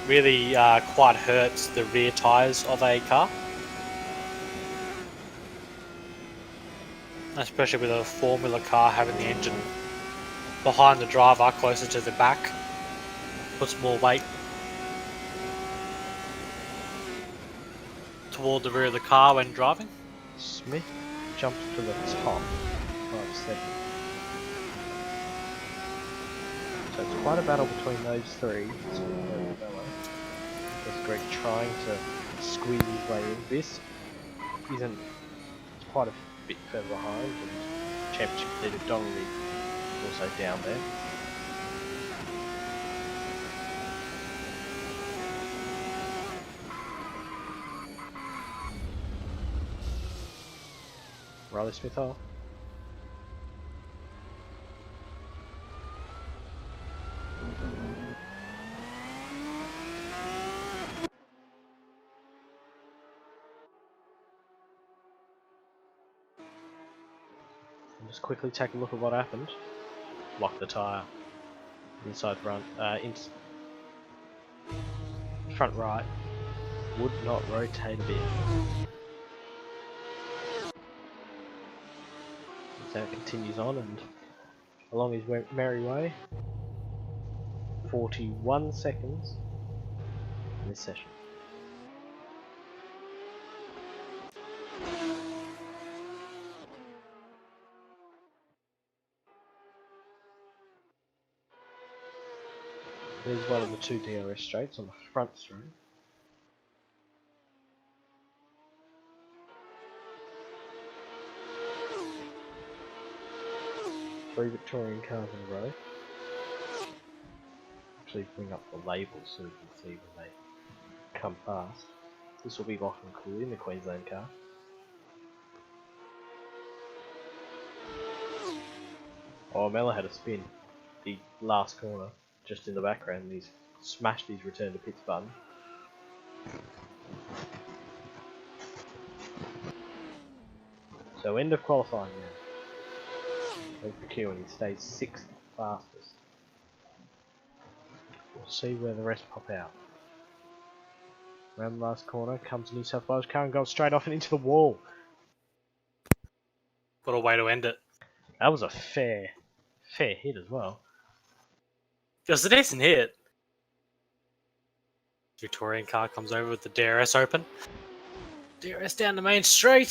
really quite hurt the rear tyres of a car, especially with a Formula car having the engine behind the driver closer to the back. Puts more weight toward the rear of the car when driving. Smith jumps to the top. 5 seconds. So it's quite a battle between those three. There's Greg trying to squeeze his way in. This isn't quite a bit further behind, and championship leader Donnelly is also down there. Riley Smith off. Just quickly take a look at what happened. Lock the tyre. Inside front. Front right. Would not rotate a bit. So it continues on and along his merry way. 41 seconds in this session. There's one of the two DRS straights on the front straight. 3 Victorian cars in a row. Actually bring up the labels so we can see when they come past. This will be Lachlan Cooley in the Queensland car. Oh, Mellor had a spin. The last corner, just in the background, he's smashed his return to pits button. So end of qualifying now. Over Q and he stays 6th fastest. We'll see where the rest pop out. Around the last corner comes New South Wales car and goes straight off and into the wall. What a way to end it. That was a fair hit as well. It was a decent hit. Victorian car comes over with the DRS open. DRS down the main straight.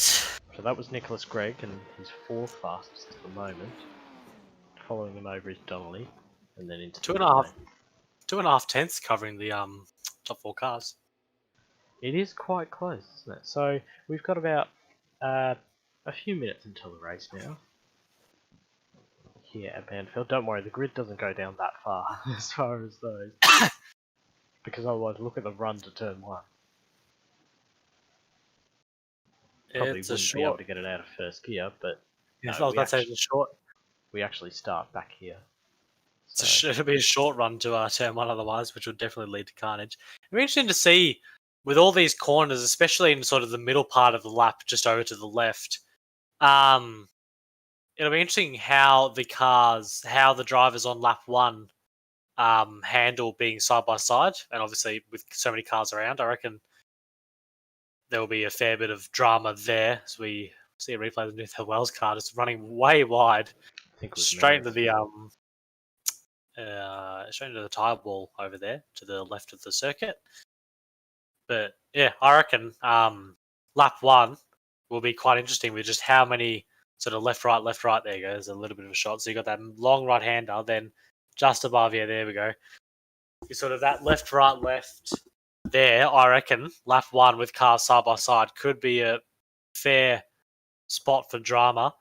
So that was Nicholas Gregg and he's 4th fastest at the moment. Following him over is Donnelly and then into 2.5 tenths covering the top 4 cars. It is quite close, isn't it? So we've got about a few minutes until the race now. Here at Manfeild. Don't worry, the grid doesn't go down that far as far as those. Because otherwise, look at the run to turn 1. Probably wouldn't be able to get it out of first gear, but I was about to say it's short. We actually start back here. So it'll be a short run to turn 1 otherwise, which would definitely lead to carnage. It'll be interesting to see with all these corners, especially in sort of the middle part of the lap, just over to the left. It'll be interesting how the drivers on lap 1 handle being side by side, and obviously with so many cars around, I reckon there will be a fair bit of drama there as we see a replay of the New South Wales car just running way wide, straight into the tyre wall over there to the left of the circuit. But yeah, I reckon lap 1 will be quite interesting with just how many sort of left, right. There you go. There's a little bit of a shot. So you got that long right-hander, then just above, yeah, there we go. You sort of that left, right, left there, I reckon, lap 1 with cars side by side could be a fair spot for drama.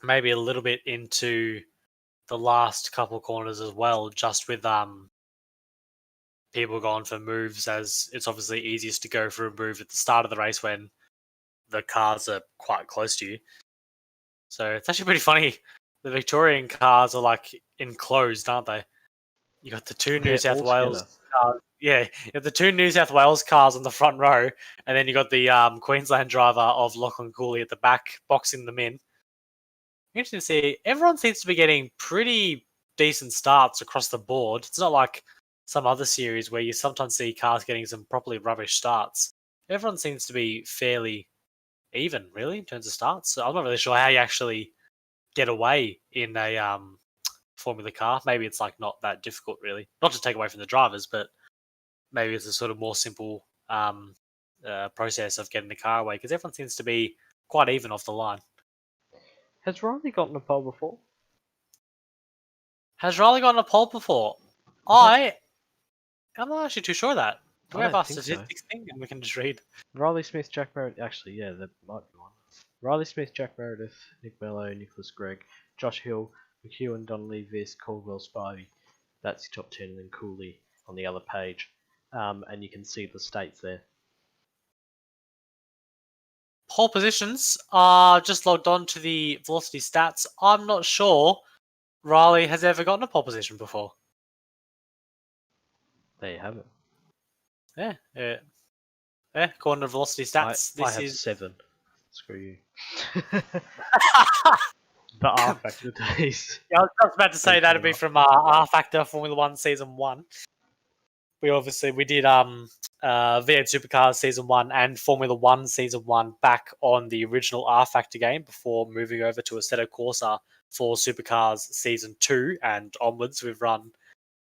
Maybe a little bit into the last couple corners as well, just with people going for moves, as it's obviously easiest to go for a move at the start of the race when the cars are quite close to you. So it's actually pretty funny. The Victorian cars are like enclosed, aren't they? You got the two New South Wales cars. Yeah, you got the 2 New South Wales cars on the front row, and then you got the Queensland driver of Lachlan Cooley at the back, boxing them in. Interesting to see. Everyone seems to be getting pretty decent starts across the board. It's not like some other series where you sometimes see cars getting some properly rubbish starts. Everyone seems to be fairly even, really, in terms of starts. So I'm not really sure how you actually get away in a Formula car. Maybe it's like not that difficult, really. Not to take away from the drivers, but maybe it's a sort of more simple process of getting the car away, because everyone seems to be quite even off the line. Has Riley gotten a pole before? Has Riley gotten a pole before? I'm not actually too sure of that. Do we have our statistics thing and we can just read? Riley Smith, Jack Meredith. Actually, yeah, that might be one. Riley Smith, Jack Meredith, Nick Mello, Nicholas Gregg, Josh Hill, McEwen, Donnelly, Viss, Caldwell, Spivey. That's your top 10, and then Cooley on the other page. And you can see the states there. Pole positions are just logged on to the velocity stats. I'm not sure Riley has ever gotten a pole position before. There you have it. Yeah. According to velocity stats, I have 7. Screw you. The R Factor days. Yeah, I was about to say that'd be from R Factor Formula 1 Season 1. We did V8 Supercars Season 1 and Formula 1 Season 1 back on the original R Factor game before moving over to Assetto Corsa for Supercars Season 2 and onwards. We've run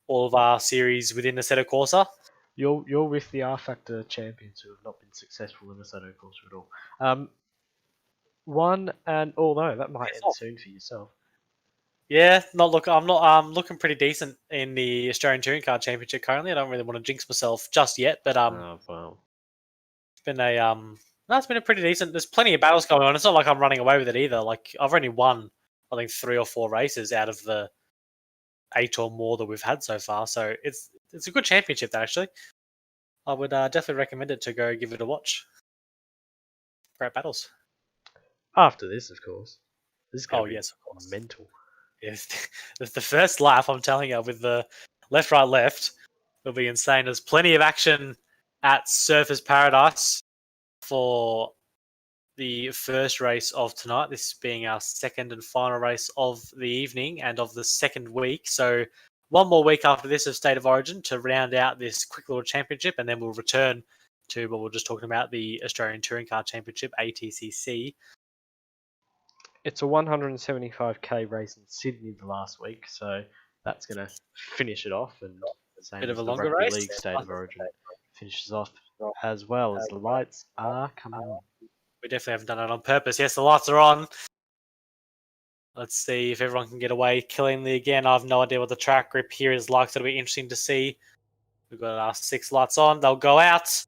all of our series within Assetto Corsa. You're with the R Factor champions who have not been successful in Assetto Corsa at all. That might end soon for yourself. Yeah, I'm not looking pretty decent in the Australian Touring Car Championship currently. I don't really want to jinx myself just yet, but Oh, well. it's been a no, it's been a pretty decent. There's plenty of battles going on. It's not like I'm running away with it either. Like I've only won, I think 3 or 4 races out of the 8 or more that we've had so far. So it's a good championship actually. I would definitely recommend it to go give it a watch. Great battles. After this, of course. This is going to be yes, of course. mental. Yes, the first lap, I'm telling you, with the left, right, left, will be insane. There's plenty of action at Surfers Paradise for the first race of tonight. This being our second and final race of the evening and of the second week. So one more week after this of State of Origin to round out this quick little championship, and then we'll return to what we're just talking about, the Australian Touring Car Championship, ATCC. It's a 175k race in Sydney the last week, so that's going to finish it off. And the same Bit as of a the longer Rugby race. League State of Origin finishes off as well as the lights are coming on. We definitely haven't done it on purpose. Yes, the lights are on. Let's see if everyone can get away cleanly again. I have no idea what the track grip here is like, so it'll be interesting to see. We've got our 6 lights on. They'll go out.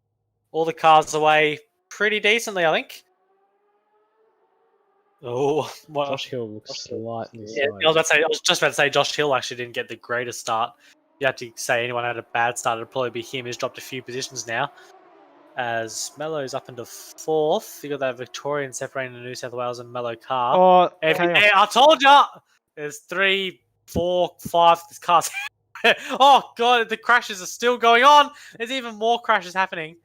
All the cars away pretty decently, I think. Oh, well, Josh Hill looks slightly yeah, I was just about to say Josh Hill actually didn't get the greatest start. If you had to say anyone had a bad start, it'd probably be him. He's dropped a few positions now. As Mello's up into 4th. You got that Victorian separating the New South Wales and Mello car. Oh, I told you! There's 3, 4, 5 cars. Oh, God, the crashes are still going on. There's even more crashes happening.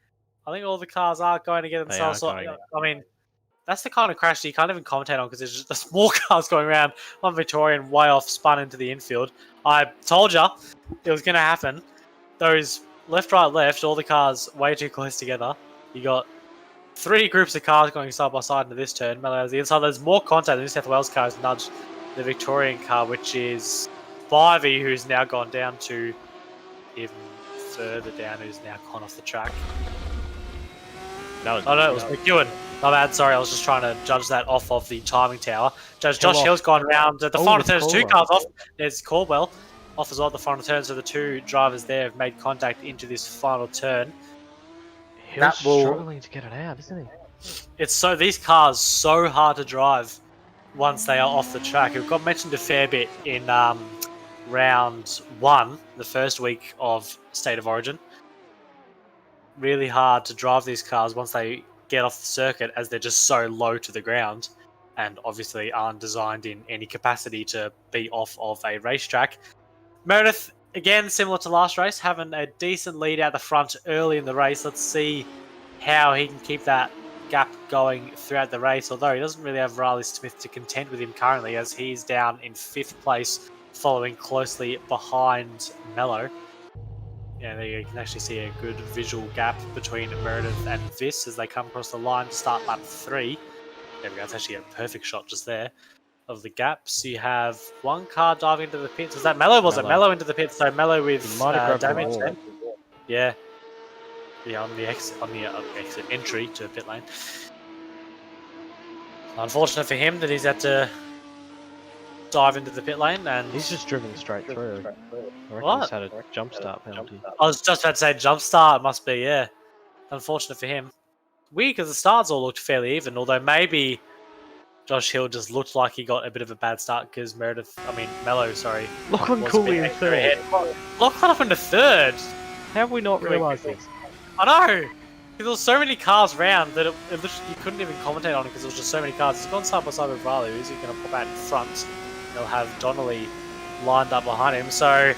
I think all the cars are going to get themselves. I mean, that's the kind of crash that you can't even commentate on because there's just more cars going around. One Victorian way off, spun into the infield. I told you it was going to happen. Those left, right, left, all the cars way too close together. You got 3 groups of cars going side by side into this turn. Mello has the inside. There's more contact. The New South Wales cars nudged the Victorian car, which is Spivey, who's now gone down to even further down, who's now gone off the track. No, it was McEwen. My bad, sorry, I was just trying to judge that off of the timing tower. Josh Hill's gone round the final turn. There's 2 cars off. There's Caldwell off as well at the final turn, so the 2 drivers there have made contact into this final turn. Hill's struggling to get it out, isn't he? These cars so hard to drive once they are off the track. It got mentioned a fair bit in round 1, the first week of State of Origin. Really hard to drive these cars once they get off the circuit, as they're just so low to the ground and obviously aren't designed in any capacity to be off of a racetrack. Meredith, again, similar to last race, having a decent lead out the front early in the race. Let's see how he can keep that gap going throughout the race, although he doesn't really have Riley Smith to contend with him currently, as he's down in 5th place, following closely behind Mello. Yeah, there you can actually see a good visual gap between Meredith and Viss as they come across the line to start lap 3. There we go, it's actually a perfect shot just there of the gaps. You have one car diving into the pits. Was that Mello? Was it Mello into the pits? So Mello with damage then. Yeah. Yeah, on the exit entry to pit lane. Unfortunate for him that he's had to dive into the pit lane, and he's just driven straight through. I reckon he's had a jump start penalty. I was just about to say jump start, must be, yeah. Unfortunate for him. Weird because the starts all looked fairly even, although maybe Josh Hill just looked like he got a bit of a bad start because Mello, Lachlan Cooley in 3rd. Lachlan up into 3rd. How have we not realised this? I know! Because there was so many cars round that it literally, you couldn't even commentate on it because there was just so many cars. He's gone side by side with Riley, who's going to pop out in front. They'll have Donnelly lined up behind him. So,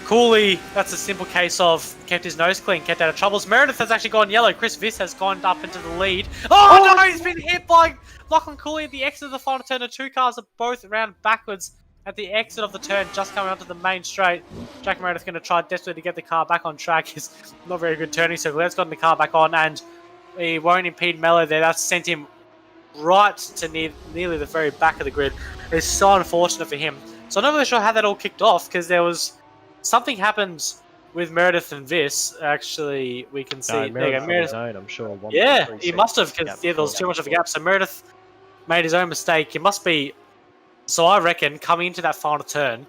Cooley, that's a simple case of kept his nose clean, kept out of troubles. Meredith has actually gone yellow. Chris Viss has gone up into the lead. Oh no, he's been hit by Lachlan Cooley at the exit of the final turn. The 2 cars are both round backwards at the exit of the turn, just coming onto the main straight. Jack Meredith's going to try desperately to get the car back on track. He's not very good turning circle. That's gotten the car back on, and he won't impede Mello there. That's sent him right to nearly the very back of the grid. It's so unfortunate for him. So I'm not really sure how that all kicked off, because there was something happened with Meredith and Viss. Actually, we can see Meredith, I'm sure. He must have, because there was too much of a gap. So Meredith made his own mistake. It must be So I reckon coming into that final turn,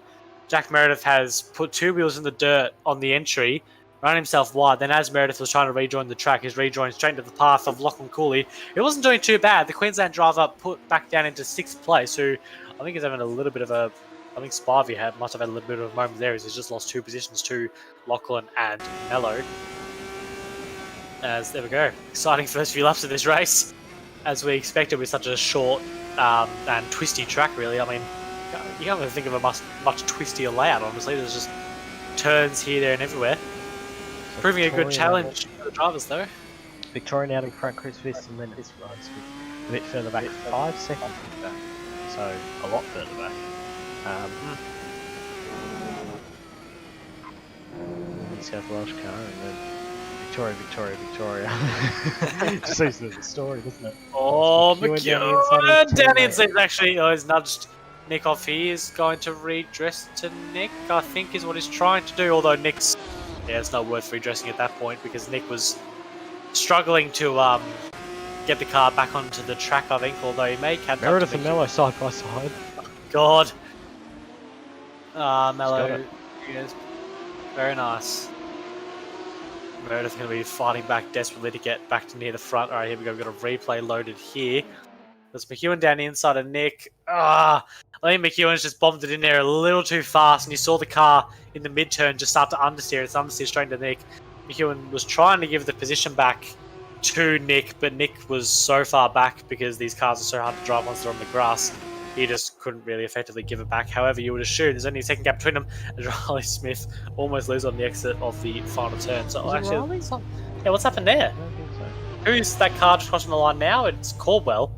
Jack Meredith has put 2 wheels in the dirt on the entry, run himself wide. Then as Meredith was trying to rejoin the track, he's rejoined straight into the path of Lachlan Cooley. It wasn't doing too bad. The Queensland driver put back down into 6th place, who I think is having a little bit of a... I think Spivey must have had a little bit of a moment there as he's just lost 2 positions to Lachlan and Mello. As there we go. Exciting first few laps of this race. As we expected with such a short and twisty track, really. I mean, you can't really think of a much twistier layout, honestly. There's just turns here, there, and everywhere. So proving Victorian a good challenge for the drivers, though. Victorian out in front, Chris Viss, and then this Ryan Smith a bit further back, 5 seconds back. So, a lot further back. South Welsh car, and then Victoria. Just seems to be the story, doesn't it? Oh, McEwen down the inside actually has nudged Nick off here. Is going to redress to Nick, I think is what he's trying to do. Although Nick's, it's not worth redressing at that point because Nick was struggling to get the car back onto the track, I think. Although he may catch Meredith and Mello side by side. Oh, God. Mello, yes, very nice. Meredith going to be fighting back desperately to get back to near the front. All right, here we go. We've got a replay loaded here. There's McEwen down the inside of Nick. I think McEwen's just bombed it in there a little too fast, and you saw the car in the mid-turn just start to understeer. It's understeer straight into Nick. McEwen was trying to give the position back to Nick, but Nick was so far back because these cars are so hard to drive once they're on the grass. He just couldn't really effectively give it back. However, you would assume there's only a second gap between them, and Riley Smith almost loses on the exit of the final turn. So actually, yeah, what's happened there? I don't think so. Who's that car just crossing the line now? It's Caldwell.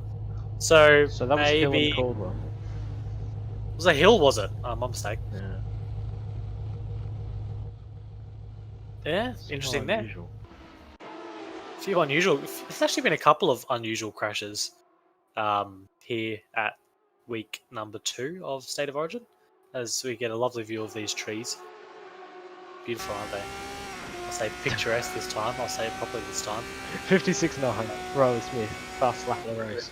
So that was Hill and Caldwell. Was it Hill? Was it? Oh, my mistake. Yeah, interesting there. A few unusual. There's actually been a couple of unusual crashes here at week number 2 of State of Origin, as we get a lovely view of these trees. Beautiful, aren't they? I'll say picturesque this time. I'll say it properly this time. 56.9. Riley Smith, fast lap of the race.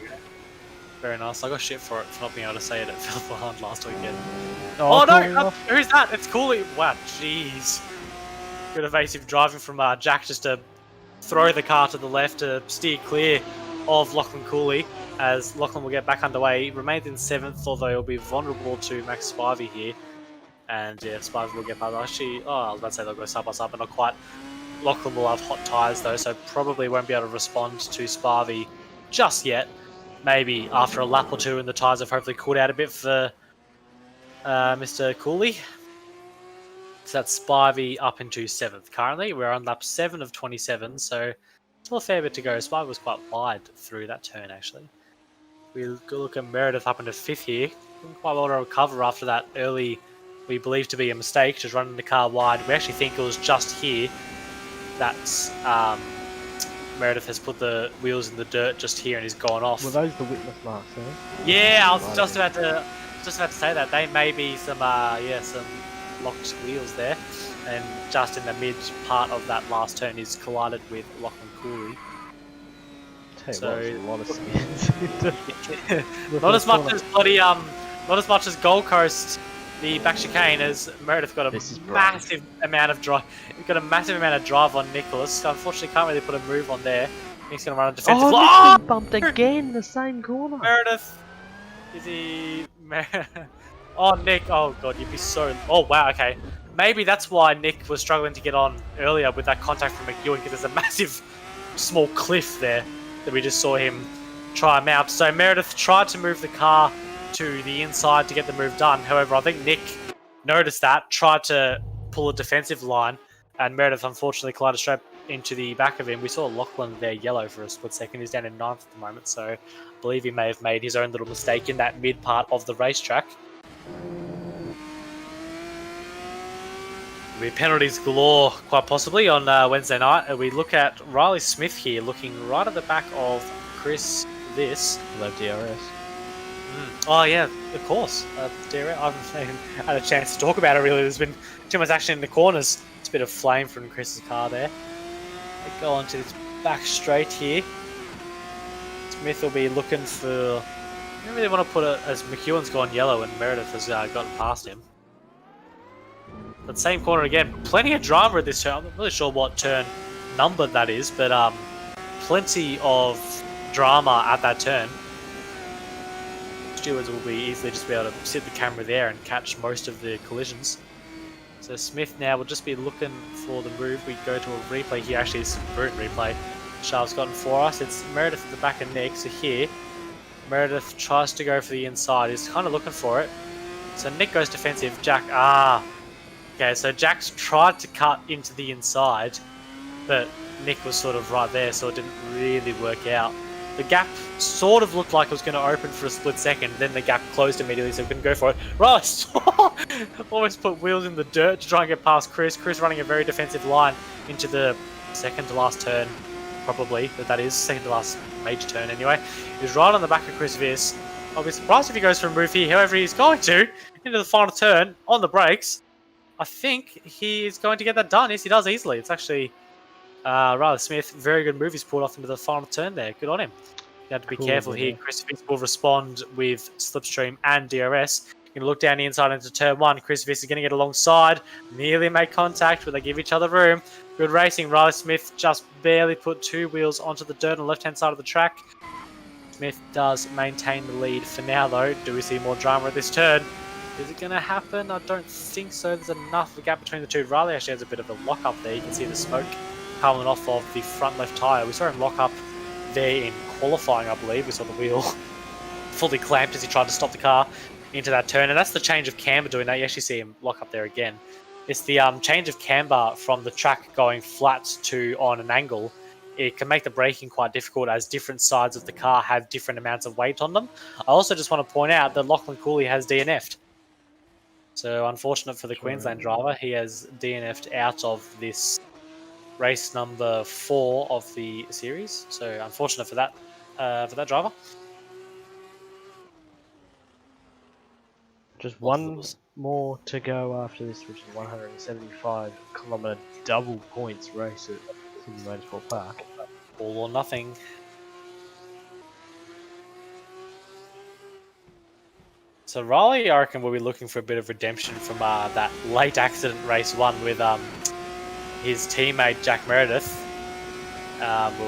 Very nice. I got shit for not being able to say it at Phil Hunt last weekend. Oh no! Who's that? It's Cooley. Wow, jeez. Good evasive driving from Jack just to throw the car to the left to steer clear of Lachlan Cooley, as Lachlan will get back underway. He remains in 7th, although he'll be vulnerable to Max Spivey here. And yeah, Spivey will get by. Actually, I was about to say they'll go side by side, but not quite. Lachlan will have hot tyres though, so probably won't be able to respond to Spivey just yet. Maybe after a lap or two, and the tyres have hopefully cooled out a bit for Mr. Cooley. So that's Spivey up into 7th currently. We're on lap 7 of 27, so still a fair bit to go. Spivey was quite wide through that turn, actually. We'll go look at Meredith up into 5th here. Didn't quite well to recover after that early, we believe to be a mistake, just running the car wide. We actually think it was just here that Meredith has put the wheels in the dirt just here and he's gone off. Were those the witness marks, eh? Yeah, I was just about to say that. They may be some some locked wheels there. And just in the mid part of that last turn, he's collided with Lachlan Cooley. So a lot of skins. Not as much as bloody not as much as Gold Coast, the back chicane, as Meredith got a massive amount of drive. He's got a massive amount of drive on Nicholas. Unfortunately, can't really put a move on there. He's going to run a defensive. Oh, bumped again in the same corner. Meredith, is he? Oh, Nick. Oh god, you'd be so. Oh wow. Okay, maybe that's why Nick was struggling to get on earlier with that contact from McEwen, because there's a massive, small cliff there that we just saw him try him out. So Meredith tried to move the car to the inside to get the move done. However, I think Nick noticed that, tried to pull a defensive line, and Meredith unfortunately collided straight into the back of him. We saw Lachlan there yellow for a split second. He's down in 9th at the moment, so I believe he may have made his own little mistake in that mid part of the racetrack. There'll be penalties galore, quite possibly, on Wednesday night. We look at Riley Smith here, looking right at the back of Chris Viss. Love DRS. Oh yeah, of course. DRS. I haven't even had a chance to talk about it really. There's been too much action in the corners. It's a bit of flame from Chris's car there. They go on to this back straight here. Smith will be looking for I don't really want to put it as McEwen's gone yellow and Meredith has gotten past him. That same corner again, plenty of drama at this turn. I'm not really sure what turn number that is, but plenty of drama at that turn. Stewards will be easily just be able to sit the camera there and catch most of the collisions. So Smith now will just be looking for the move. We go to a replay here. Actually, it's a brilliant replay. Sharp's gotten for us. It's Meredith at the back of Nick. So here, Meredith tries to go for the inside. He's kind of looking for it. So Nick goes defensive. Jack, okay, so Jack's tried to cut into the inside, but Nick was sort of right there, so it didn't really work out. The gap sort of looked like it was going to open for a split second, then the gap closed immediately, so we couldn't go for it. Right, almost put wheels in the dirt to try and get past Chris. Chris running a very defensive line into the second to last turn, probably, that is, second to last major turn anyway. He's right on the back of Chris Viss. I'll be surprised if he goes for a move here, however he's going to, into the final turn, on the brakes. I think he is going to get that done. Yes, he does easily. It's actually Riley Smith. Very good move he's pulled off into the final turn there. Good on him. You have to be careful here. Chris Viss will respond with Slipstream and DRS. You're going to look down the inside into turn one. Chris Viss is going to get alongside. Nearly make contact, but they give each other room. Good racing. Riley Smith just barely put two wheels onto the dirt on the left-hand side of the track. Smith does maintain the lead for now, though. Do we see more drama at this turn? Is it going to happen? I don't think so. There's enough of a gap between the two. Riley actually has a bit of a lock-up there. You can see the smoke coming off of the front left tyre. We saw him lock up there in qualifying, I believe. We saw the wheel fully clamped as he tried to stop the car into that turn. And that's the change of camber doing that. You actually see him lock up there again. It's the change of camber from the track going flat to on an angle. It can make the braking quite difficult as different sides of the car have different amounts of weight on them. I also just want to point out that Lachlan Cooley has DNF'd. So unfortunate for the Queensland driver. He has DNF'd out of this race number 4 of the series. So unfortunate for that driver. Just one more to go after this, which is 175 kilometre double points race at Sydney Motorsport Park. All or nothing. So Riley, I reckon, will be looking for a bit of redemption from that late accident race 1 with his teammate Jack Meredith. We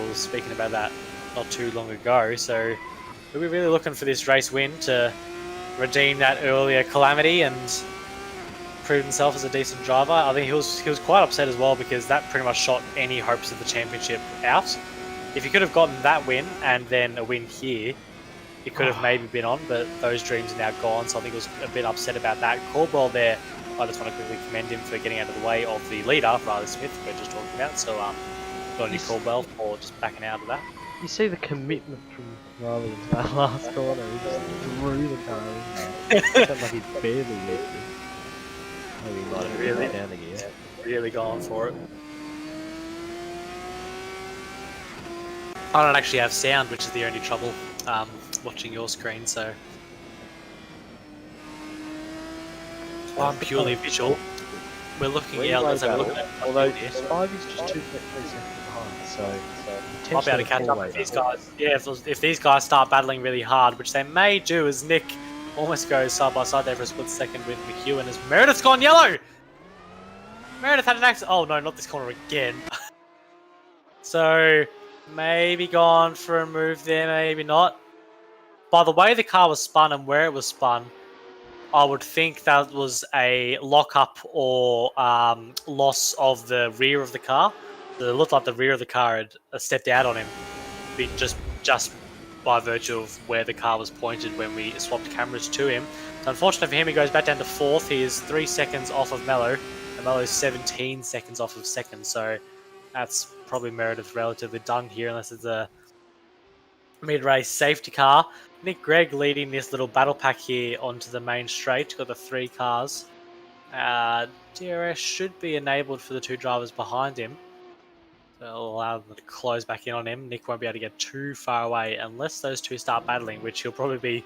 were speaking about that not too long ago. So we'll be really looking for this race win to redeem that earlier calamity and prove himself as a decent driver. I think he was quite upset as well because that pretty much shot any hopes of the championship out. If he could have gotten that win and then a win here, it could have maybe been on, but those dreams are now gone, so I think he was a bit upset about that. Caldwell there, I just want to quickly commend him for getting out of the way of the leader, Riley Smith, we're just talking about, so good on you, Caldwell, for just backing out of that. You see the commitment from Riley into that last corner, he just threw the car in there. It felt like he barely left it. Maybe he might have really down the gear. Really going for it. I don't actually have sound, which is the only trouble watching your screen, so I'm purely visual. We're looking let's have a look at it. Although Spivey's just 2.3 seconds behind, so I'll be able to catch up with these guys. Yeah, if these guys start battling really hard, which they may do, as Nick almost goes side by side there for a split second with McEwen as Meredith's gone yellow! Meredith had an accident. Oh no, not this corner again. So maybe gone for a move there, maybe not. By the way the car was spun and where it was spun, I would think that was a lock-up or loss of the rear of the car. It looked like the rear of the car had stepped out on him, just by virtue of where the car was pointed when we swapped cameras to him. So unfortunately for him, he goes back down to 4th. He is 3 seconds off of Mello, and Mello's 17 seconds off of 2nd. So that's probably Meredith relatively done here, unless it's a mid-race safety car. Nick Gregg leading this little battle pack here onto the main straight. Got the 3 cars. DRS should be enabled for the 2 drivers behind him. So it'll allow them to close back in on him. Nick won't be able to get too far away unless those 2 start battling, which he'll probably be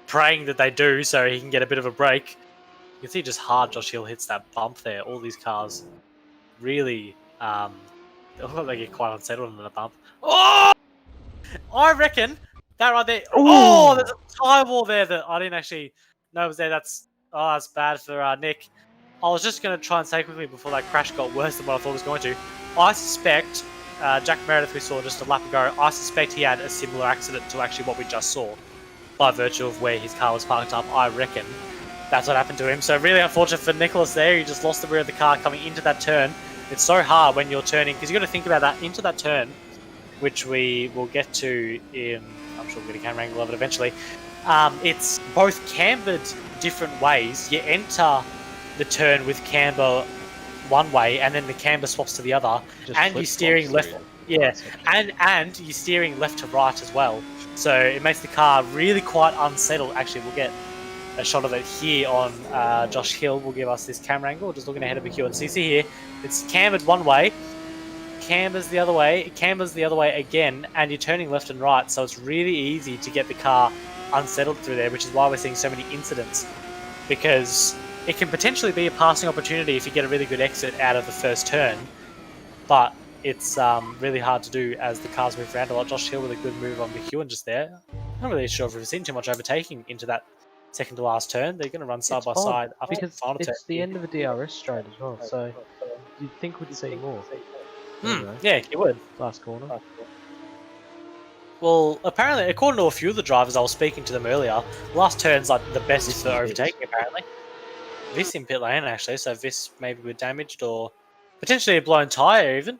praying that they do so he can get a bit of a break. You can see just hard Josh Hill hits that bump there. All these cars really, they look like they get quite unsettled in the bump. Oh! I reckon That right there. Ooh. Oh, there's a tie wall there that I didn't actually know was there. That's bad for Nick. I was just going to try and say quickly before that crash got worse than what I thought it was going to. I suspect Jack Meredith we saw just a lap ago, I suspect he had a similar accident to actually what we just saw. By virtue of where his car was parked up, I reckon that's what happened to him. So really unfortunate for Nicholas there. He just lost the rear of the car coming into that turn. It's so hard when you're turning, because you've got to think about that into that turn, which we will get to in, I'm sure we'll get a camera angle of it eventually. It's both cambered different ways. You enter the turn with camber one way, and then the camber swaps to the other, and you're steering left. Yeah, and you're steering left to right as well. So it makes the car really quite unsettled. Actually, we'll get a shot of it here on Josh Hill. Will give us this camera angle. Just looking ahead of McEwen. So you see here, it's cambered one way, cambers the other way, cambers the other way again, and you're turning left and right. So it's really easy to get the car unsettled through there, which is why we're seeing so many incidents, because it can potentially be a passing opportunity if you get a really good exit out of the first turn, but it's really hard to do as the cars move around a lot. Josh Hill with a good move on McEwen just there. I'm not really sure if we've seen too much overtaking into that second to last turn. They're going to run side by side up because to the final turn. It's the end of a DRS straight as well, so you'd think we'd see more. Anyway, yeah, you would. Last corner. Well, apparently, according to a few of the drivers, I was speaking to them earlier, last turn's like the best for overtaking, apparently. Viss in pit lane, actually, so Viss maybe were damaged or potentially a blown tyre, even.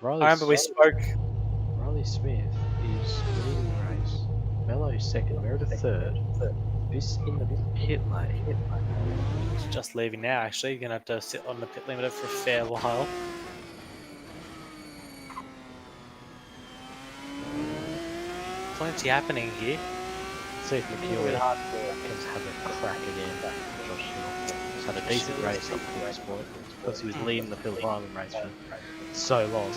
I remember we spoke. Riley Smith is leading the race. Mello second, Meredith third. Viss in the pit lane. Just leaving now, actually. You're going to have to sit on the pit limiter for a fair while. Plenty happening here. See if McEwen can have a crack again. Josh Hill. He's had a decent race up to this point, because he was leading the Phillip Island race for so long.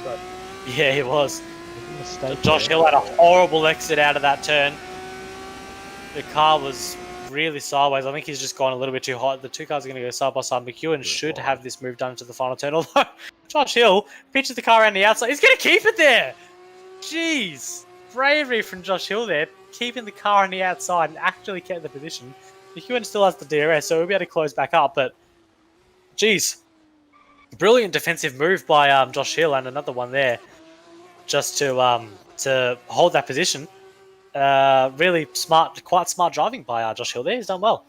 Yeah, he was. Josh Hill had a horrible exit out of that turn. The car was really sideways. I think he's just gone a little bit too hot. The two cars are going to go side by side. McEwen should have this move done into the final turn, although Josh Hill pitches the car around the outside. He's going to keep it there! Jeez! Bravery from Josh Hill there, keeping the car on the outside and actually kept the position. McEwen still has the DRS, so we'll be able to close back up, but geez. Brilliant defensive move by Josh Hill, and another one there just to hold that position. Really smart, quite smart driving by Josh Hill there. He's done well.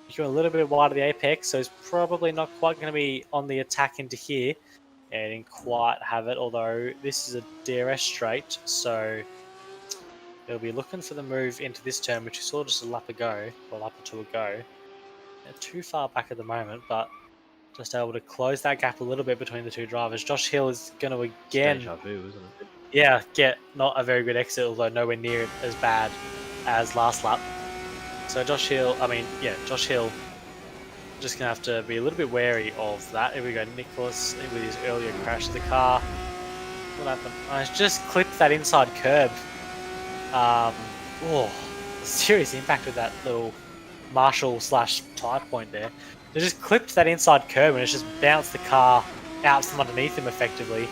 McEwen a little bit wide of the apex, so he's probably not quite going to be on the attack into here. Yeah, he didn't quite have it, although this is a DRS straight, so he'll be looking for the move into this turn, which we saw just a lap ago, or a lap or two ago. They're too far back at the moment, but just able to close that gap a little bit between the two drivers. Josh Hill is going to again... Deja vu, isn't it? Yeah, get not a very good exit, although nowhere near as bad as last lap. So Josh Hill just going to have to be a little bit wary of that. Here we go, Nicholas with his earlier crash of the car. What happened? He's just clipped that inside curb. Serious impact with that little marshal / tie point there. They just clipped that inside curb and it's just bounced the car out from underneath him effectively.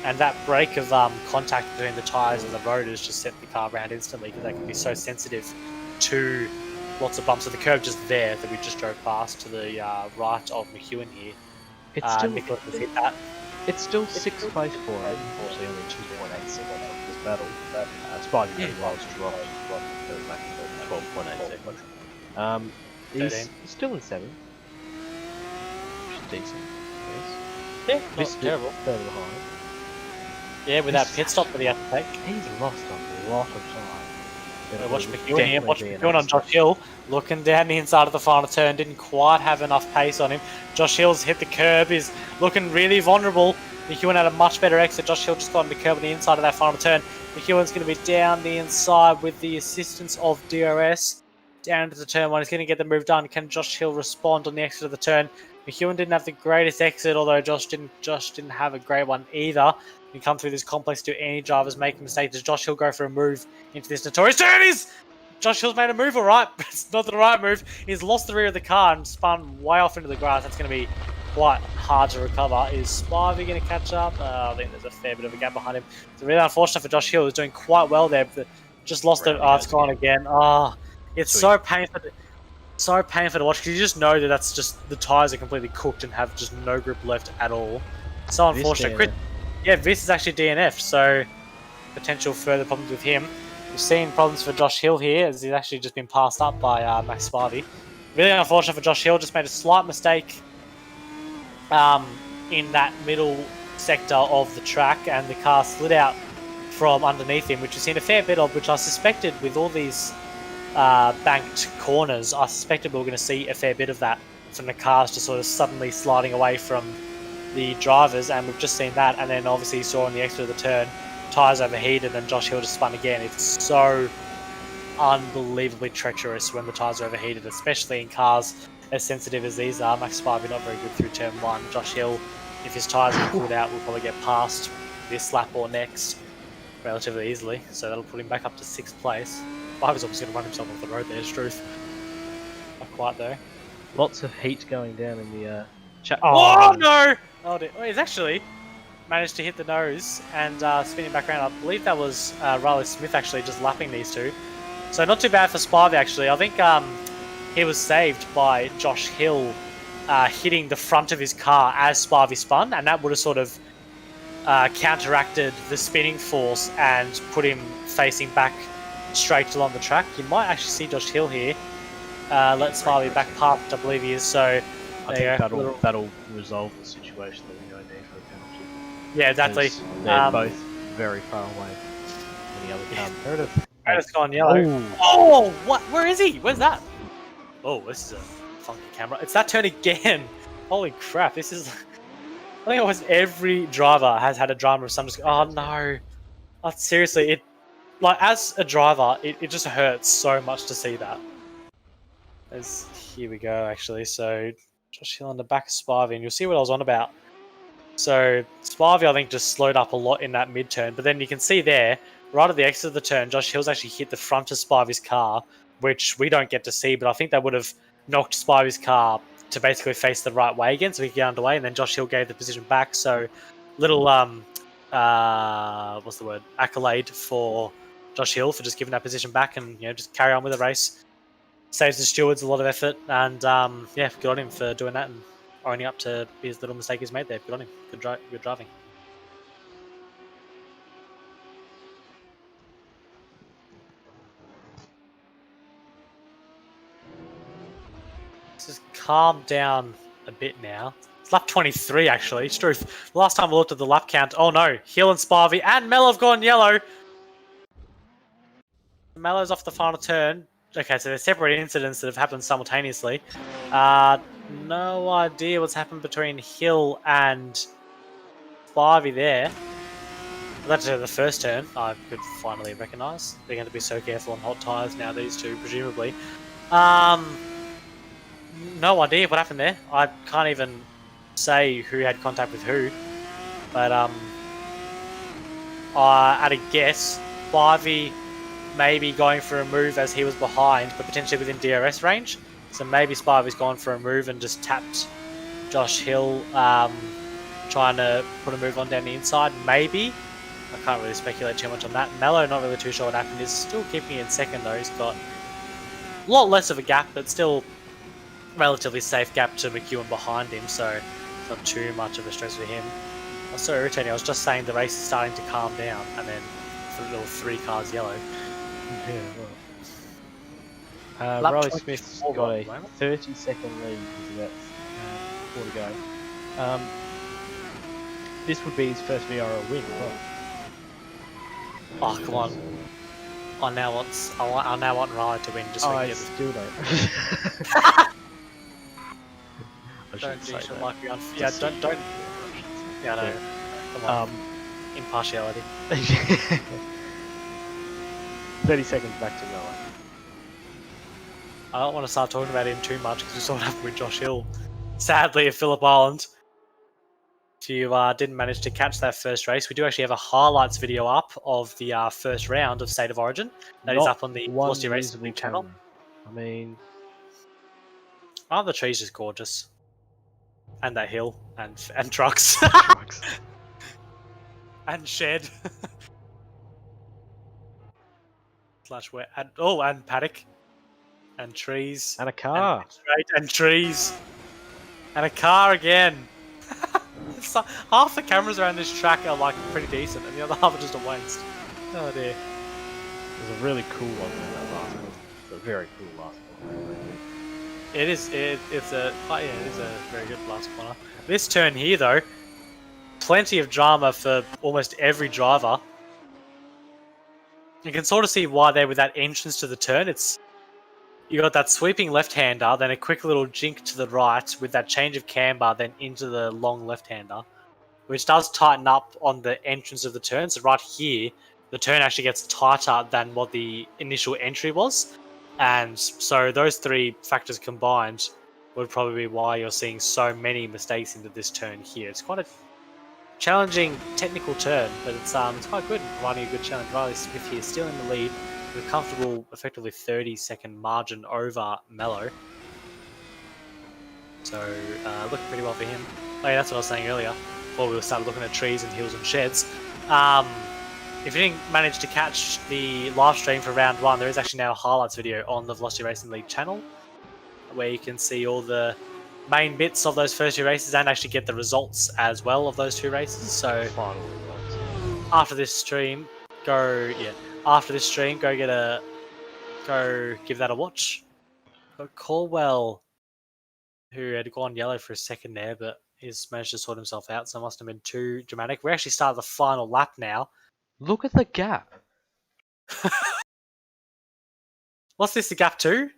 And that break of contact between the tyres and the rotors just sent the car around instantly, because they can be so sensitive to lots of bumps of the curb just there that we just drove past to the right of McEwen here. It's still, Nicholas has hit that. It's still 6th place for it. Unfortunately, only 2.8 seconds of this battle. Spivey was dropped. It was back to 12.8 seconds. He's still in 7th. Which is decent, I guess. Yeah, not terrible. Further behind. Yeah, with that pit stop that he had to take. He's lost a lot of time. Watch McEwen here. Watch McEwen on Josh Hill. Looking down the inside of the final turn. Didn't quite have enough pace on him. Josh Hill's hit the curb. Is looking really vulnerable. McEwen had a much better exit. Josh Hill just got on the curb on the inside of that final turn. McEwen's going to be down the inside with the assistance of DRS. Down into the turn one. He's going to get the move done. Can Josh Hill respond on the exit of the turn? McEwen didn't have the greatest exit, although Josh didn't have a great one either. You can come through this complex, do any drivers make a mistake? Does Josh Hill go for a move into this notorious turn? Josh Hill's made a move, alright, but it's not the right move. He's lost the rear of the car and spun way off into the grass. That's going to be quite hard to recover. Is Spivey going to catch up? I think there's a fair bit of a gap behind him. It's really unfortunate for Josh Hill, who's doing quite well there. Just lost it. Rounding Oh, it's goes gone again. again. Oh, it's Sweet. so painful to watch because you just know that that's just the tires are completely cooked and have just no grip left at all. So unfortunate. Yeah, Viss is actually DNF'd, so potential further problems with him. We've seen problems for Josh Hill here as he's actually just been passed up by Max Spivey. Really unfortunate for Josh Hill, just made a slight mistake in that middle sector of the track and the car slid out from underneath him, which we've seen a fair bit of, which I suspected with all these banked corners, I suspected we were going to see a fair bit of that from the cars just sort of suddenly sliding away from the drivers, and we've just seen that. And then obviously you saw in the exit of the turn, tyres overheated and Josh Hill just spun again. It's so unbelievably treacherous when the tyres are overheated, especially in cars as sensitive as these are. Max Spivey not very good through turn 1. Josh Hill, if his tyres are cooled out, will probably get past this lap or next relatively easily, so that'll put him back up to 6th place. Spivey's obviously going to run himself off the road there, it's truth. Not quite though. Lots of heat going down in the chat. Oh no! Oh dear. Well, he's actually managed to hit the nose and spinning back around. I believe that was Riley Smith actually just lapping these two. So not too bad for Spivey actually. I think he was saved by Josh Hill hitting the front of his car as Spivey spun, and that would have sort of counteracted the spinning force and put him facing back straight along the track. You might actually see Josh Hill here. Let Spivey back past, I believe he is. So I think that'll resolve the situation that we don't need for a penalty. Yeah, exactly. They're both very far away from the other car. Meredith. It's gone yellow. Oh, what? Where is he? Where's that? Oh, this is a funky camera. It's that turn again. Holy crap! This is. I think almost every driver has had a drama of some. Oh no! Oh, seriously, it like as a driver, it just hurts so much to see that. Here we go. Actually, so Josh Hill on the back of Spivey, and you'll see what I was on about. So Spivey, I think, just slowed up a lot in that mid-turn, but then you can see there, right at the exit of the turn, Josh Hill's actually hit the front of Spivey's car, which we don't get to see, but I think that would have knocked Spivey's car to basically face the right way again, so he could get underway, and then Josh Hill gave the position back. So little what's the word? Accolade for Josh Hill for just giving that position back and just carry on with the race. Saves the stewards a lot of effort, and yeah, good on him for doing that and owning up to his little mistake he's made there. Good on him. Good driving. This has calmed down a bit now. It's lap 23 actually. It's truth. The last time we looked at the lap count, oh no, Hill and Spivey and Mel have gone yellow. Mello's off the final turn. Okay, so they're separate incidents that have happened simultaneously. No idea what's happened between Hill and Spivey there. That's the first turn I could finally recognise. They're going to be so careful on hot tyres now, these two, presumably. No idea what happened there. I can't even say who had contact with who. But at a guess, Spivey maybe going for a move as he was behind, but potentially within DRS range. So maybe Spivey's gone for a move and just tapped Josh Hill, trying to put a move on down the inside. Maybe. I can't really speculate too much on that. Mello, not really too sure what happened. He's still keeping in second though. He's got a lot less of a gap, but still relatively safe gap to McEwen behind him, so it's not too much of a stress for him. I was so irritating. I was just saying the race is starting to calm down, and then there were 3 cars yellow. Yeah, well. Riley Smith's got a 30-second lead because that's 4 to go. This would be his first VRL win. Oh, come on. I now want Riley to win just so we can get still don't. Don't do shit like we yeah, don't. Yeah, no. Come on. Impartiality. 30 seconds back to Riley. I don't want to start talking about him too much because we saw what happened with Josh Hill. Sadly, at Phillip Island. If you didn't manage to catch that first race, we do actually have a highlights video up of the first round of State of Origin. That is up on the Velocity Racing channel. I mean... Oh, the tree's just gorgeous. And that hill. And trucks. Trucks. And shed. Slash where? And paddock. And trees. And a car. And straight and trees. And a car again. So, half the cameras around this track are like pretty decent, and the other half are just a waste. Oh dear. It was a really cool one, man, that last one. It's a very cool last one. It is. It's a. Oh, yeah, it is a very good last corner. This turn here, though, plenty of drama for almost every driver. You can sort of see why they're with that entrance to the turn. You got that sweeping left-hander, then a quick little jink to the right with that change of camber, then into the long left-hander, which does tighten up on the entrance of the turn. So right here, the turn actually gets tighter than what the initial entry was. And so those three factors combined would probably be why you're seeing so many mistakes into this turn here. It's quite a challenging technical turn, but it's quite good, providing a good challenge. Riley Smith here still in the lead with a comfortable, effectively 30-second margin over Mello. So looking pretty well for him. Oh yeah, that's what I was saying earlier, before we started looking at trees and hills and sheds. If you didn't manage to catch the live stream for round one, there is actually now a highlights video on the Velocity Racing League channel, where you can see all the main bits of those first two races and actually get the results as well of those two races. So after this stream, go give that a watch. But Caldwell, who had gone yellow for a second there, but he's managed to sort himself out, so it must have been too dramatic. We actually started the final lap now. Look at the gap. What's this, the gap to?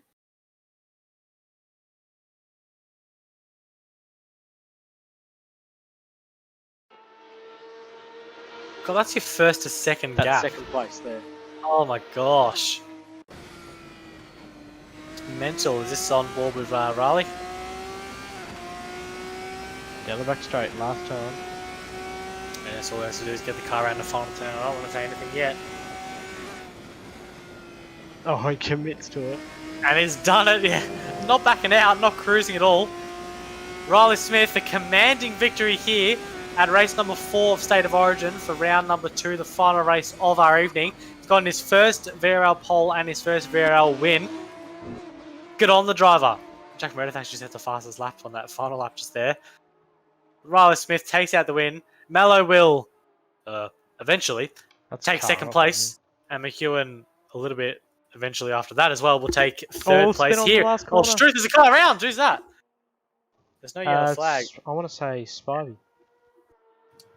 God, that's your first to second That's gap. second place there. Oh my gosh. It's mental. Is this on board with Riley? Down the back straight, last turn. Yeah, that's all he has to do is get the car around the final turn. I don't want to say anything yet. Oh, he commits to it. And he's done it, yeah. Not backing out, not cruising at all. Riley Smith, a commanding victory here at race number 4 of State of Origin for round number 2, the final race of our evening. He's gotten his first VRL pole and his first VRL win. Good on the driver. Jack Meredith actually set the fastest lap on that final lap just there. Riley Smith takes out the win. Mello will eventually take second place, and McEwen a little bit eventually after that as well will take third place here. Oh, Struth, there's a car around. Who's that? There's no yellow flag. I want to say Spivey.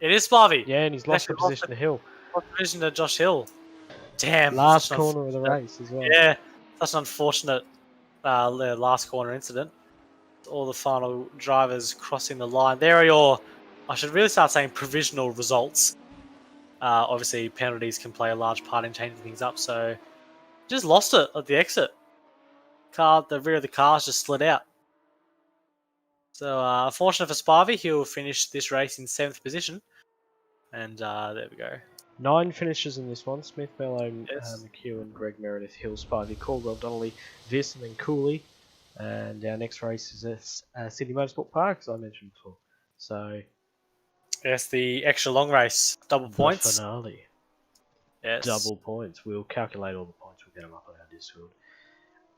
It is Spivey. Yeah, and he's lost the position to Hill. Lost the position to Josh Hill. Damn. Last corner of the race as well. Yeah, that's an unfortunate last corner incident. All the final drivers crossing the line. There are your, I should really start saying provisional results. Obviously, penalties can play a large part in changing things up, so just lost it at the exit. The rear of the car's just slid out. So, unfortunate for Spivey, he'll finish this race in 7th position. And there we go. 9 finishes in this one. Smith, Mello, McEwen, Greg Meredith, Hill, Spivey, Caldwell, Donnelly, Viss, and then Cooley. And our next race is at Sydney Motorsport Park, as I mentioned before. So, yes, the extra long race, double points. Finale. Yes. Double points. We'll calculate all the points. We'll get them up on our Discord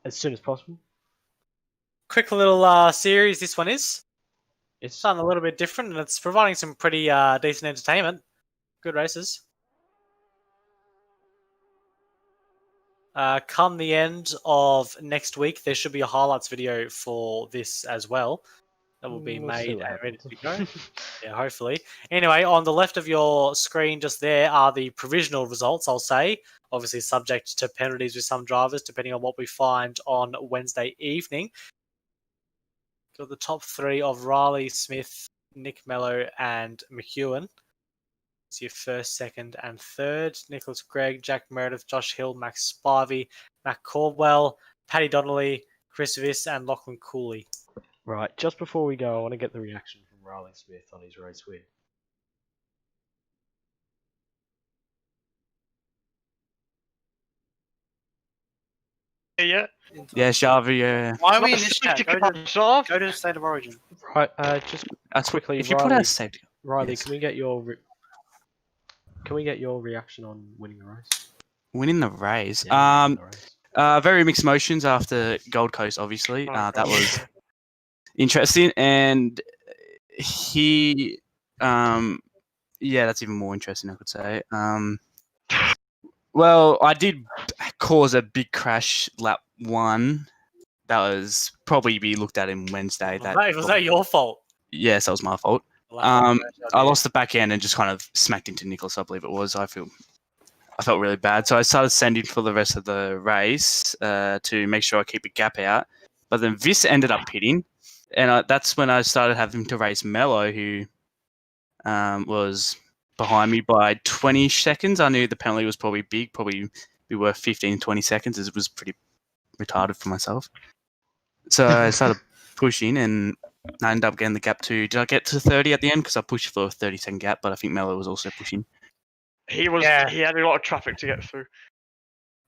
as soon as possible. Quick little series this one is. It's something a little bit different, and it's providing some pretty decent entertainment. Good races. Come the end of next week, there should be a highlights video for this as well. That will be made and ready to go. Yeah, hopefully. Anyway, on the left of your screen just there are the provisional results, I'll say. Obviously subject to penalties with some drivers, depending on what we find on Wednesday evening. Got the top 3 of Riley, Smith, Nick Mello, and McEwen. It's your first, second, and third. Nicholas Gregg, Jack Meredith, Josh Hill, Max Spivey, Matt Caldwell, Paddy Donnelly, Chris Viss, and Lachlan Cooley. Right, just before we go, I want to get the reaction from Riley Smith on his race win. Yeah. Yeah, Xavi, yeah. Why are we in this chat? Go to the State of Origin. Right, just quickly, if you put out safety. Riley, Yes. can we get your reaction on winning the race? Winning the race. Yeah, winning the race. Very mixed emotions after Gold Coast, obviously. Oh, That God. was interesting. And he, yeah, that's even more interesting, I could say. Well, I did cause a big crash lap 1. That was probably be looked at in Wednesday. Was that your fault? Yes, that was my fault. I lost the back end and just kind of smacked into Nicholas, I believe it was. I felt really bad. So I started sending for the rest of the race to make sure I keep a gap out. But then Vis ended up pitting. And that's when I started having to race Mello, who was behind me by 20 seconds. I knew the penalty was probably big, probably be worth 15, 20 seconds. It was pretty retarded for myself. So I started pushing and I ended up getting the gap to... Did I get to 30 at the end? Because I pushed for a 30-second gap, but I think Mello was also pushing. He was. Yeah. He had a lot of traffic to get through.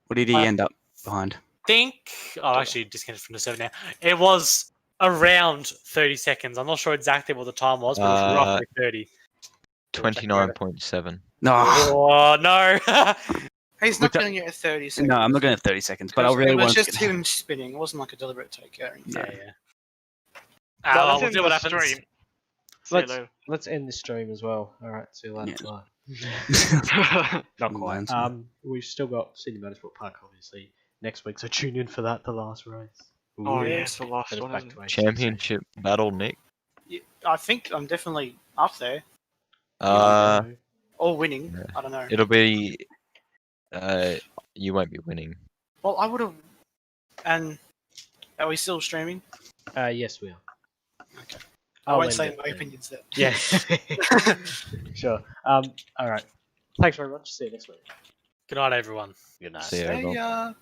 What did he end up behind? Actually disconnected from the server now. It was around 30 seconds. I'm not sure exactly what the time was, but it was roughly 30. 29.7. No, Oh, no. He's not going to get a 30 seconds. no, I'm not going to have 30 seconds, but I really It was want just to... him spinning. It wasn't like a deliberate take out. Yeah. Well, We'll see what happens. See you Let's later. let's end the stream as well. All right, see you later. Yeah. Bye. Not quite. Hansen. We've still got Sydney Motorsport Park, obviously, next week, so tune in for that, the last race. Oh Ooh, yeah, it's the last then it's one. back Isn't to it? race Championship battle, Nick. Yeah, I think I'm definitely up there. six. Or winning. Yeah. I don't know. It'll be. You won't be winning. Well, I would have. And are we still streaming? Yes, we are. Okay. I I'll won't end say it my then. opinions there. Yeah. Sure. All right. Thanks very much. See you next week. Good night, everyone. Good night. See you, Hey, everyone.